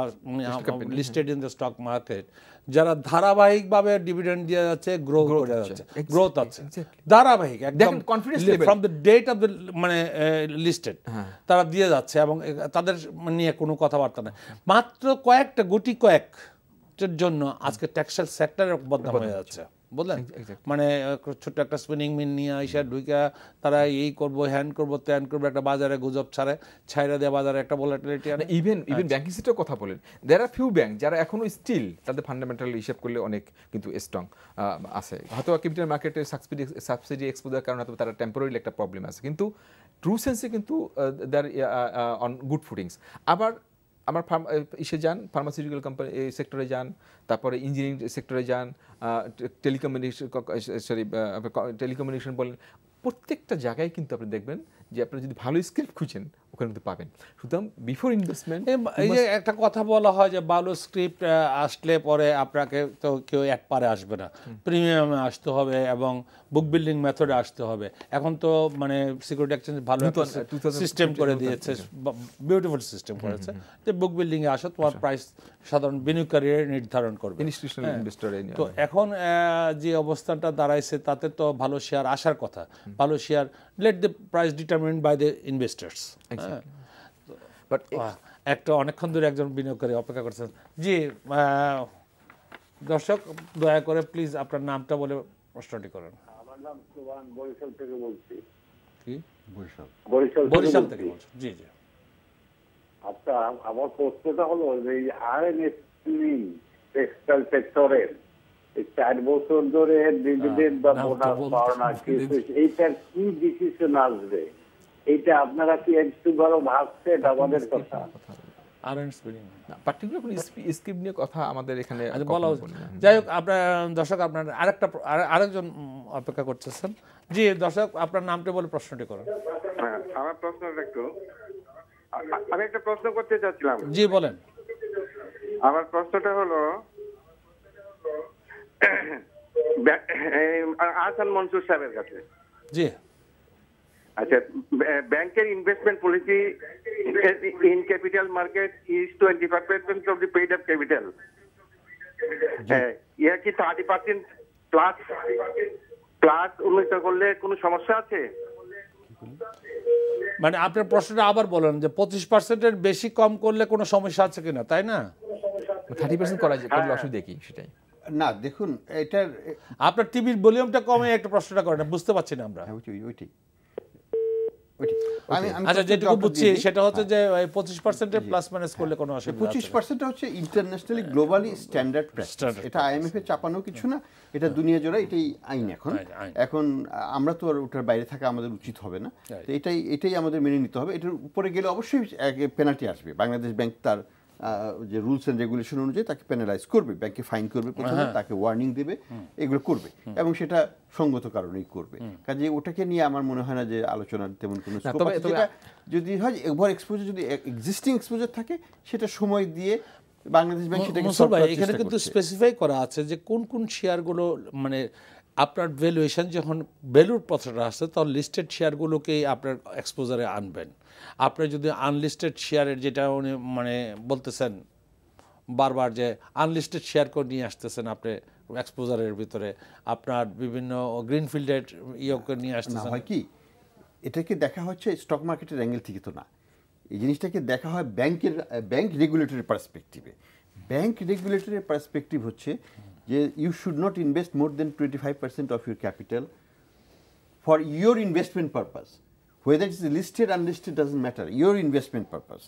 listed in the stock market যারা ধারাবাহিকভাবে ডিভিডেন্ড দিয়ে যাচ্ছে, গ্রোথ আছে ধারাবাহিক, একদম from the date of the মানে লিস্টেড তারা দিয়ে যাচ্ছে, এবং তাদের নিয়ে কোনো কথাবার্তা নেই। মাত্র কয়েকটা গুটি কয়েকের জন্য আজকে টেক্সটাইল সেক্টরের বদনাম হয়ে যাচ্ছে, বুঝলেন? মানে ছোট্ট একটা স্পিনিং মিল নিয়ে আইসা ঢুইকা তারা এই করবো, হ্যান্ড করবো, ত্যান করবো, একটা বাজারে গুজব ছাইরা দেওয়া, বাজারে একটা ভলাটিলিটি আনে। ইভেন ব্যাংকিং সেক্টর কথা বলেন, দেয়ার আর ফিউ ব্যাংক যারা এখনো স্টিল তাদের ফান্ডামেন্টাল হিসাব করলে অনেক কিন্তু স্ট্রং আছে। হয়তো ক্যাপিটাল মার্কেটের সাবসিডি এক্সপোজার কারণে হয়তো তারা টেম্পোরারি একটা প্রবলেম আছে, কিন্তু ট্রু সেন্সে কিন্তু দেয়ার অন গুড ফুটিংস। আবার আমার ইসে যান, ফার্মাসিউটিক্যাল কোম্পানি এই সেক্টরে যান, তারপরে ইঞ্জিনিয়ারিং সেক্টরে যান, টেলিকমিউনিকেশন বলেন, প্রত্যেকটা জায়গায় কিন্তু আপনি দেখবেন যে আপনি যদি ভালো স্ক্রিপ্ট খুঁজেন ওখানে কিন্তু পাবেন। সুতরাং বিফোর ইনভেস্টমেন্ট এই যে একটা কথা বলা হয় যে ভালো স্ক্রিপ্ট আসলে পরে আপনাকে তো কেউ এক পারে আসবে না, প্রিমিয়ামে আসতে হবে এবং বুক বিল্ডিং মেথডে আসতে হবে। এখন তো মানে সিকিউরিটি এক্সচেঞ্জ ভালো সিস্টেম করে দিয়েছে, বিউটিফুল সিস্টেম করেছে যে বুক বিল্ডিংয়ে আসো, তোমার প্রাইস সাধারণ বিনিয়োগকারী নির্ধারণ করবে, ইনস্টিটিউশনাল ইনভেস্টর। তো এখন যে অবস্থানটা দাঁড়াইছে তাতে তো ভালো শেয়ার আসার কথা, ভালো share let the price determined by the investors. But একটা অনেকক্ষণ ধরে একজন বিনিয়োগকারী অপেক্ষা করছেন। জি দর্শক, দয়া করে প্লিজ আপনার নামটা বলে প্রশ্নটি করেন। আমার নাম সুবান, বরিশাল থেকে বলছি। কি? বরিশাল থেকে বলছি। জি জি। আচ্ছা, আমার প্রশ্নটা হলো যে আরএনএসপি টেক্সটাইল সেক্টরের 4 বছর ধরে ডিভিডেন্ড বা বোনাস পাওয়া না, এইটার কি ডিসিশন আসবে? এইটা আপনারা কি একটু ভালো ভাবছেন আমাদের কথা? পার্টিকুলার কোনো স্ক্রিপ্ট নিয়ে কথা আমাদের এখানে বলা উচিত। যাই হোক, আপনার দর্শক আপনার আরেকজন অপেক্ষা করতেছেন। জি দর্শক, আপনার নামটা বলে প্রশ্নটি করুন। আমার প্রশ্নটা একটু, আমি একটা প্রশ্ন করতে চাচ্ছিলাম। জি বলেন। আমার প্রশ্নটা হলো আহসান মনসুর সাহেবের কাছে। জি আচ্ছা, ব্যাংকের investment policy in capital market is 25% of the paid up capital. Yeah কি 30% প্লাস উন্নীত করলে কোনো সমস্যা আছে? মানে আপনার প্রশ্নটা আবার বলেন যে 25%-এর বেশি কম করলে কোনো সমস্যা আছে কিনা, তাই না? 30% করা যায়, করলে অসুবিধা কি সেটাই না। দেখুন, এটার আপনার টিভির ভলিউমটা কমে একটা প্রশ্নটা করেন, বুঝতে পারছি না আমরা। ওইটাই আচ্ছা, যেটুকু বুঝছি সেটা হচ্ছে যে 25%-এর প্লাস মাইনাস করলে কোনো অসুবিধা নেই। 25% হচ্ছে ইন্টারন্যাশনালি গ্লোবালি স্ট্যান্ডার্ড প্র্যাকটিস। এটা আইএমএফ এ চাপানো কিছু না, এটা দুনিয়া জোড়া এটাই আইন। এখন আমরা তো আর ওটার বাইরে থাকা আমাদের উচিত হবে না, তো এটাই আমাদের মেনে নিতে হবে। এটার উপরে গেলে অবশ্যই পেনাল্টি আসবে। বাংলাদেশ ব্যাংক তার যে রুলস এন্ড রেগুলেশন অনুযায়ী তাকে পেনালাইজ করবে, ব্যাংকে ফাইন করবে, প্রথমে তাকে ওয়ার্নিং দেবে, এগুলো করবে, এবং সেটা সঙ্গত কারণেই করবে। কাজে ওটাকে নিয়ে আমার মনে হয় না যে আলোচনার তেমন কোনো স্কোপ আছে। যেটা যদি হয় ওভার এক্সপোজার, যদি এক্সিস্টিং এক্সপোজার থাকে, সেটা সময় দিয়ে বাংলাদেশ ব্যাংক সেটাকে সলভ করার চেষ্টা করছে। এখানে কিন্তু স্পেসিফাই করা আছে যে কোন কোন শেয়ারগুলো মানে আপনার ভ্যালুয়েশন যখন ভ্যালুর পথটা আসছে তখন লিস্টেড শেয়ারগুলোকেই আপনার এক্সপোজারে আনবেন। আপনি যদি আনলিস্টেড শেয়ারের, যেটা উনি মানে বলতেছেন বারবার যে আনলিস্টেড শেয়ার করে নিয়ে আসতেছেন আপনি এক্সপোজারের ভিতরে, আপনার বিভিন্ন গ্রিনফিল্ডের ইয়েকে নিয়ে আসতেছেন। হয় কি, এটাকে দেখা হচ্ছে স্টক মার্কেটের অ্যাঙ্গেল থেকে, তো না, এই জিনিসটাকে দেখা হয় ব্যাংক রেগুলেটরি পার্সপেক্টিভে। ব্যাংক রেগুলেটরি পার্সপেক্টিভ হচ্ছে যে you should not invest more than 25% of your capital for your investment purpose. Whether it's listed, unlisted, doesn't matter. Your investment purpose.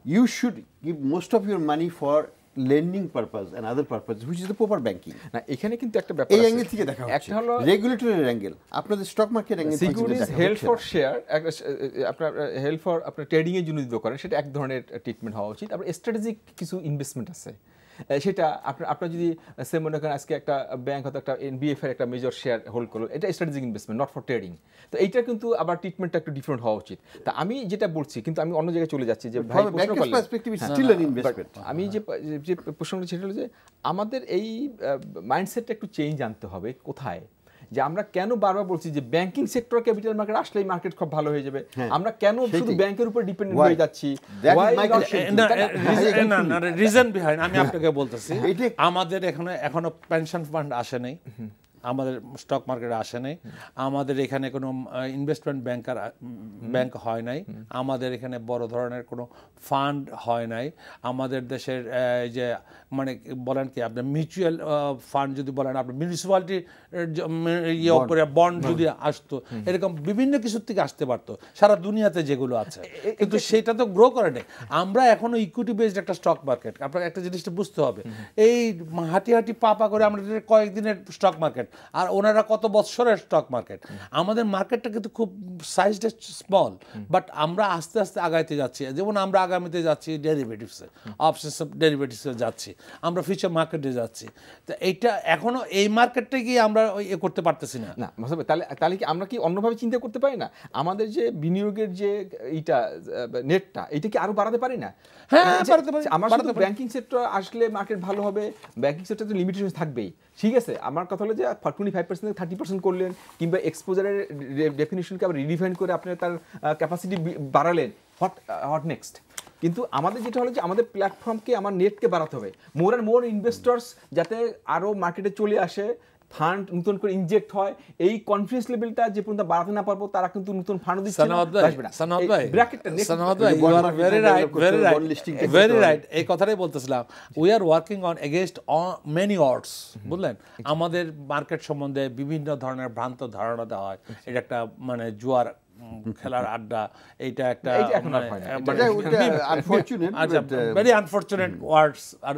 You should give most of your money for lending purpose and other purpose, which is the proper banking. না এখানে কিন্তু একটা ব্যাপার এই আছে। Angle থেকে দেখা হচ্ছে, একটা হলো রেগুলেটরি অ্যাঙ্গেল, আপনাদের স্টক মার্কেট অ্যাঙ্গেল থেকে সিকিউরিটিজ দেখা হেল্ড হচ্ছে ফর না। শেয়ার, আপনার হেল্ড ফর আপনার ট্রেডিং এর জন্য যদি করেন সেটা এক ধরনের ট্রিটমেন্ট হওয়া উচিত। আপনার স্ট্র্যাটেজিক কিছু ইনভেস্টমেন্ট আছে, সেটা আপনার যদি সে মনে করেন আজকে একটা ব্যাংক হয়তো একটা এনবিএফ এর একটা মেজর শেয়ার হোল্ড করলো, এটা strategic investment, not for trading. তো এইটা কিন্তু আবার ট্রিটমেন্টটা একটু ডিফারেন্ট হওয়া উচিত। তা আমি যেটা বলছি, কিন্তু আমি অন্য জায়গায় চলে যাচ্ছি যে ভাই প্রশ্ন Banker's করলেন, perspective is still an investment. আমি যে প্রশ্নটা সেটা হলো যে আমাদের এই মাইন্ডসেটটা একটু চেঞ্জ আনতে হবে। কোথায় যে আমরা কেন বারবার বলছি যে ব্যাংকিং সেক্টর ক্যাপিটাল মার্কেট আসলেই মার্কেট খুব ভালো হয়ে যাবে, আমরা কেন শুধু ব্যাংকের উপর ডিপেন্ডেন্ট হয়ে যাচ্ছি? রিজন বিহাইন্ড আমি আপনাকে বলতেছি, আমাদের এখনো পেনশন ফান্ড আসে নাই, আমাদের স্টক মার্কেটে আসে নাই, আমাদের এখানে কোনো ইনভেস্টমেন্ট ব্যাংক হয় নাই, আমাদের এখানে বড় ধরনের কোনো ফান্ড হয় নাই, আমাদের দেশের যে মানে বলেন কি আপনার মিউচুয়াল ফান্ড যদি বলেন, আপনার মিউনিসিপ্যালিটির ইয়ে উপরে বন্ড যদি আসতো, এরকম বিভিন্ন কিছুর থেকে আসতে পারতো সারা দুনিয়াতে যেগুলো আছে, কিন্তু সেটা তো গ্রো করে নেই। আমরা এখনো ইকুইটি বেসড একটা স্টক মার্কেট, আপনার একটা জিনিসটা বুঝতে হবে, এই হাঁটি হাঁটি পা করে আমরা কয়েকদিনের স্টক মার্কেট, আর ওনারা কত বছরের স্টক মার্কেট। আমাদের মার্কেটটা কিন্তু খুব সাইজটা স্মল, বাট আমরা আস্তে আস্তে আগাইতে যাচ্ছি। যেমন আমরা আগামীতে যাচ্ছি ডেরিভেটিভসে, অপশনস অফ ডেরিভেটিভসে যাচ্ছি, আমরা ফিউচার মার্কেটে যাচ্ছি। তো এইটা এখনো এই মার্কেটটা গিয়ে আমরা এ করতে পারতেছি না। না তাহলে কি আমরা কি অন্যভাবে চিন্তা করতে পারি না? আমাদের যে বিনিয়োগের যে এইটা নেটটা, এইটা কি আরো বাড়াতে পারি না? হ্যাঁ, বাড়াতে পারি। আমার শুধু ব্যাংকিং সেক্টর আসলে মার্কেট ভালো হবে, ব্যাংকিং সেক্টর তো লিমিটেশন থাকবেই, ঠিক আছে। আমার কথা হলো যে 25% থেকে 30% করলেন, কিংবা এক্সপোজারের ডেফিনিশনকে আবার রিডিফাইন করে আপনি তার ক্যাপাসিটি বাড়ালেন, হোয়াট নেক্সট? কিন্তু আমাদের যেটা হলো যে আমাদের প্ল্যাটফর্মকে, আমার নেটকে বাড়াতে হবে, মোর অ্যান্ড মোর ইনভেস্টর্স যাতে আরও মার্কেটে চলে আসে, ফান্ড নতুন করে ইনজেক্ট হয়। এই কনফিডেন্স লেভেলটা যে পর্যন্ত বাড়াতে না পারবো, তারা কিন্তু নতুন ফান্ড দিচ্ছে না। ভেরি রাইট, এই কথাটাই বলতেছিলাম। We are working on against many ods, বুঝলেন? আমাদের মার্কেট সম্বন্ধে বিভিন্ন ধরনের ভ্রান্ত ধারণা দেওয়া হয়, এটা একটা মানে জুয়ার খেলার আড্ডা, এইটা একটা very unfortunate words are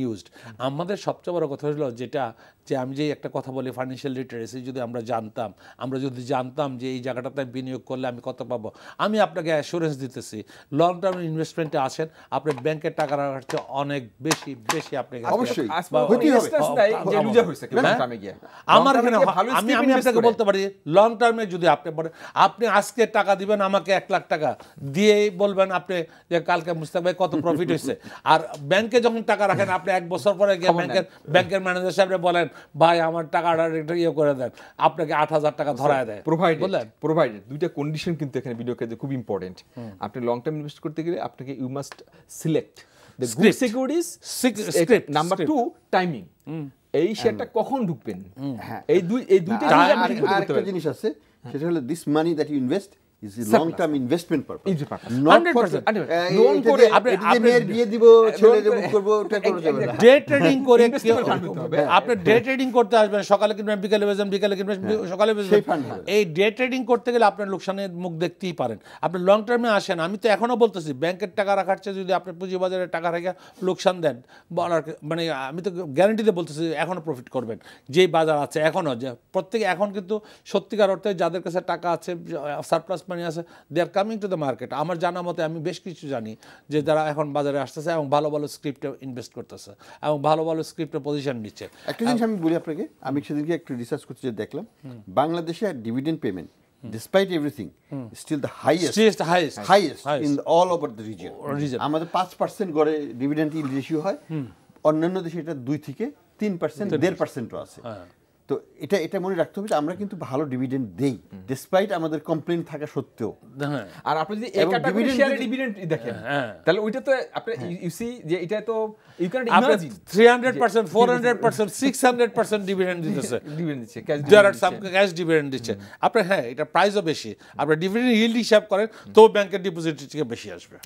used. আমাদের সবচেয়ে বড় কথা হলো যেটা, যে আমি যে একটা কথা বলি ফাইন্যান্সিয়াল লিটারেসি, যদি আমরা জানতাম যে এই জায়গাটাতে বিনিয়োগ করলে আমি কত পাবো, আমি আপনাকে অ্যাসুরেন্স দিতেছি, লং টার্ম ইনভেস্টমেন্টে আসেন, আপনার ব্যাংকের টাকা রাখার চেয়ে অনেক বেশি আপনাকে অবশ্যই আমার এখানে আমি আপনাকে বলতে পারি, লং টার্মে যদি আপনি আজকে টাকা দিবেন আমাকে 1 লাখ টাকা দিয়ে বলবেন আপনি যে কালকে মুস্তাক ভাই কত প্রফিট হয়েছে, আর ব্যাংকে যখন টাকা রাখেন আপনি 1 বছর পরে গিয়ে ব্যাংকের ম্যানেজার সাহেব বলেন ভাই আমার টাকাটা একটু ইয়ে করে দেন, আপনাকে 8,000 টাকা ধরায় দেয়। প্রোভাইডেড দুইটা কন্ডিশন কিন্তু এখানে বিনিয়োগের খুব ইম্পর্টেন্ট। আপনি লং টার্ম ইনভেস্ট করতে গেলে আপনাকে you must select the good securities, number 2 timing, এই শেয়ারটা কখন ঢুকবেন, এই দুইটা জিনিস আছে। সেটা হলো this money that you invest is a long term investment purpose, not for loan করে আপনি বিয়ে দিব, ছেলে বুক করব, ওটা করে যাবে না। ডে ট্রেডিং করে আপনি ডে ট্রেডিং করতে আসবেন, সকালে কিনবেন বিকালে বেচবেন, বিকালে কিনবেন সকালে বেচবেন, এই ডে ট্রেডিং করতে গেলে আপনার লোকসানের মুখ দেখতেই পারেন। আপনি লং টার্মে আসেন, আমি তো এখনো বলতেছি ব্যাংকের টাকা রাখার চেয়ে যদি আপনি পুঁজিবাজারে টাকা রেখে লোকসান দেন, বলার মানে আমি তো গ্যারান্টিতে বলতেছি এখনো প্রফিট করবেন। যেই বাজার আছে এখনো, যে প্রত্যেকে এখন কিন্তু সত্যিকার অর্থে যাদের কাছে টাকা আছে, সারপ্লাস মানি আছে, they are coming to the market. আমার জানা মতে আমি বেশ কিছু জানি যে যারা এখন বাজারে আসতেছে এবং ভালো ভালো স্ক্রিপ্টে ইনভেস্ট করতেছে এবং ভালো ভালো স্ক্রিপ্টে পজিশন নিচ্ছে। একটা জিনিস আমি বলি আপনাকে, আমি সেদিনকে একটু রিসার্চ করতে যে দেখলাম বাংলাদেশে dividend payment despite everything still the highest in all over the region. আমাদের 5% গড়ে ডিভিডেন্ড ইল্ড রেশিও হয়, অন্যান্য দেশে এটা 2 থেকে 3%, 1.5% আছে। তো এটা মনে রাখতে হবে যে আমরা কিন্তু ভালো ডিভিডেন্ড দেই ডিসপাইট আমাদের কমপ্লেইন থাকা সত্ত্বেও। আর আপনি যদি এই ক্যাটাগরি শেয়ারে ডিভিডেন্ড দেখেন, তাহলে ওইটা তো আপনি ইউ সি যে এটা তো ইউ ক্যান ইমাজিন 300%, 400%, 600% ডিভিডেন্ড দিতেছে, দেয়ার আর সাম ক্যাশ ডিভিডেন্ড দিচ্ছে আপনি। হ্যাঁ, এটা প্রাইসও বেশি, আপনি ডিভিডেন্ড ইল্ড হিসাব করেন তো ব্যাংকের ডিপোজিট থেকে বেশি আসবে।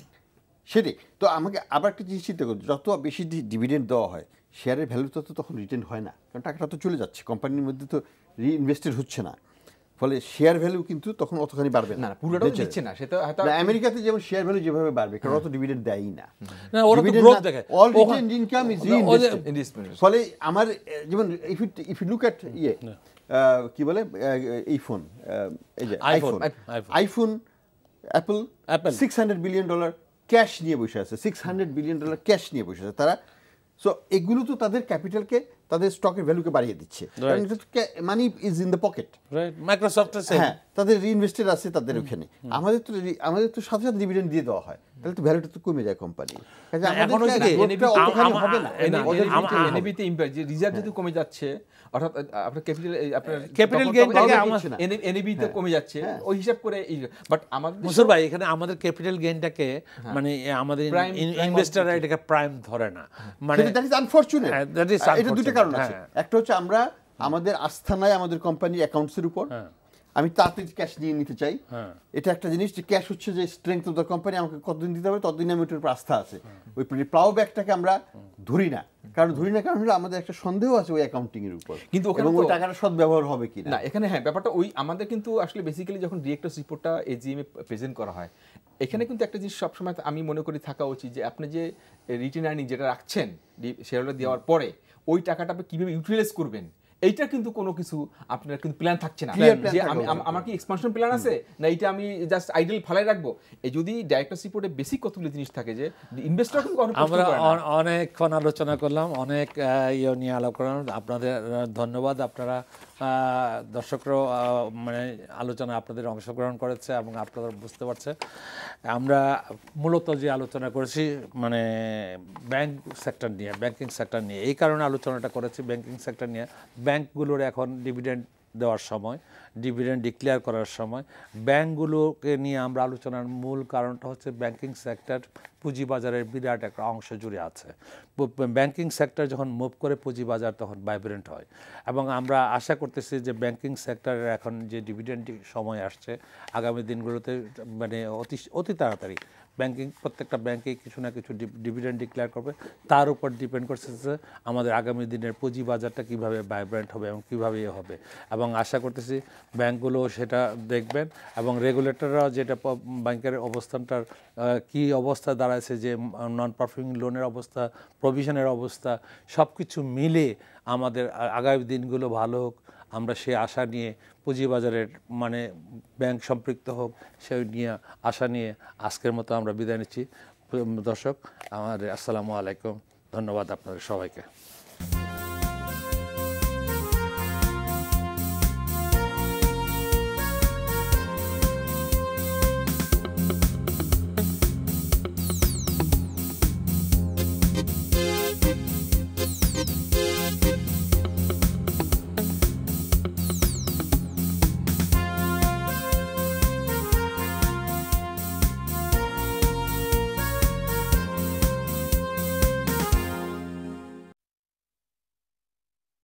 সেটাই তো আমাকে আবার একটা জিনিস চিন্তা করি, যত বেশি ডিভিডেন্ড দেওয়া হয় শেয়ারের ভ্যালু তত তখন রিটার্ন হয় না, কারণ টাকাটা তো চলে যাচ্ছে, কোম্পানির মধ্যে তো রিইনভেস্টেড হচ্ছে না, ফলে শেয়ার ভ্যালু কিন্তু তখন অতখানি বাড়বে না, পুরোটাও দিচ্ছে না, সেটা হয়তো আমেরিকাতে যেমন শেয়ার ভ্যালু যেভাবে বাড়বে কারণ অত ডিভিডেন্ড দেয়ই না, না ওরা তো গ্রোথ দেখে অল রিটেইনড ইনকাম ইজ রিইনভেস্টেড। ফলে আমার যেমন ইফ ইউ লুক অ্যাট কি বলে এই ফোন, এই যে আইফোন অ্যাপল $600 বিলিয়ন ক্যাশ নিয়ে বসে আছে, $600 বিলিয়ন ক্যাশ নিয়ে বসে আছে তারা। সো এগুলো তো তাদের ক্যাপিটালকে, তাদের স্টকের ভ্যালুকে বাড়িয়ে দিচ্ছে, money is in the pocket. Microsoft হ্যাঁ, তাদের রিইনভেস্টেড আছে তাদের ওখানে। আমাদের তো সাথে সাথে ডিভিডেন্ড দিয়ে দেওয়া হয়, তাহলে তো ভ্যালুটা তো কমে যায় কোম্পানি। এনএবিতে ইমপ্যাক্ট, যে রিজার্ভ যদি কমে যাচ্ছে, অর্থাৎ আপনার ক্যাপিটাল গেইনটাকে এনএবিতে কমে যাচ্ছে, ওই হিসাব করে। বাট আমাদের মুসুর ভাই এখানে আমাদের ক্যাপিটাল গেইনটাকে মানে আমাদের ইনভেস্টররা এটাকে প্রাইম ধরে না, মানে দ্যাট ইজ আনফরচুনেট। এটা দুটো কারণ আছে, একটা হচ্ছে আমরা আমাদের আস্থা নাই আমাদের কোম্পানির অ্যাকাউন্টসের উপর, আমি তাড়াতাড়ি ক্যাশ নিয়ে নিতে চাই, এটা একটা জিনিস। যে ক্যাশ হচ্ছে যে স্ট্রেংথ অফ দ্য কোম্পানি, আমাকে কতদিন দিতে হবে ততদিন আমি ওটার উপর আস্থা আছে। ওই প্লাউ ব্যাকটাকে আমরা ধরি না, কারণ হলো আমাদের একটা সন্দেহ আছে ওই অ্যাকাউন্টিং এর উপর, কিন্তু ওই টাকাটা সদ্ব্যবহার হবে কিনা। না এখানে হ্যাঁ ব্যাপারটা ওই আমাদের কিন্তু আসলে বেসিক্যালি যখন ডিরেক্টরস রিপোর্টটা এজিএম এ প্রেজেন্ট করা হয়, এখানে কিন্তু একটা জিনিস সবসময় আমি মনে করি থাকা উচিত যে আপনি যে রিটেন আর্নিং যেটা রাখছেন শেয়ার হোল্ডার দেওয়ার পরে, ওই টাকাটা আপনি কিভাবে ইউটিলাইজ করবেন এইটা কিন্তু কোনো কিছু আপনার কিন্তু প্ল্যান থাকছে না, যে আমার কি এক্সপানশন প্ল্যান আছে না এইটা আমি জাস্ট আইডল ফেলাই রাখবো। এই যদি ডাইরেক্টরস রিপোর্টে বেসিক কতগুলো জিনিস থাকে যে ইনভেস্টর কিন্তু আমরা অনেকক্ষণ আলোচনা করলাম, অনেক ইয়ে নিয়ে আলোচনা করলাম। আপনাদের ধন্যবাদ, আপনারা দর্শকরাও মানে আলোচনা আপনাদের অংশগ্রহণ করেছে এবং আপনারা বুঝতে পারছে। আমরা মূলত যে আলোচনা করেছি মানে ব্যাংক সেক্টর নিয়ে, ব্যাংকিং সেক্টর নিয়ে, এই কারণে আলোচনাটা করেছি ব্যাংকিং সেক্টর নিয়ে। ব্যাংকগুলোর এখন ডিভিডেন্ড দেওয়ার সময়, ডিভিডেন্ড ডিক্লেয়ার করার সময় ব্যাংকগুলোকে নিয়ে আমরা আলোচনার মূল কারণটা হচ্ছে ব্যাংকিং সেক্টর পুঁজিবাজারের বিরাট একটা অংশ জুড়ে আছে। ব্যাংকিং সেক্টর যখন মুভ করে পুঁজিবাজার তখন ভাইব্রেন্ট হয়, এবং আমরা আশা করতেছি যে ব্যাংকিং সেক্টরের এখন যে ডিভিডেন্ড সময় আসছে আগামী দিনগুলোতে মানে অতি তাড়াতাড়ি প্রত্যেকটা ব্যাংকেই কিছু না কিছু ডিভিডেন্ড ডিক্লেয়ার করবে। তার উপর ডিপেন্ড করছে যে আমাদের আগামী দিনের পুঁজিবাজারটা কীভাবে ভাইব্রেন্ট হবে এবং কীভাবে হবে, এবং আশা করতেছি ব্যাংকগুলো সেটা দেখবেন এবং রেগুলেটররাও যেটা ব্যাংকের অবস্থানটার কী অবস্থা দাঁড়াচ্ছে, যে নন পারফর্মিং লোনের অবস্থা, প্রভিশনের অবস্থা, সব কিছু মিলে আমাদের আগামী দিনগুলো ভালো হোক, আমরা সে আশা নিয়ে পুঁজিবাজারের মানে ব্যাংক সম্পৃক্ত হোক সেই নিয়ে আশা নিয়ে আজকের মতো আমরা বিদায় নিচ্ছি। দর্শক আমাদের আসসালামু আলাইকুম, ধন্যবাদ আপনাদের সবাইকে।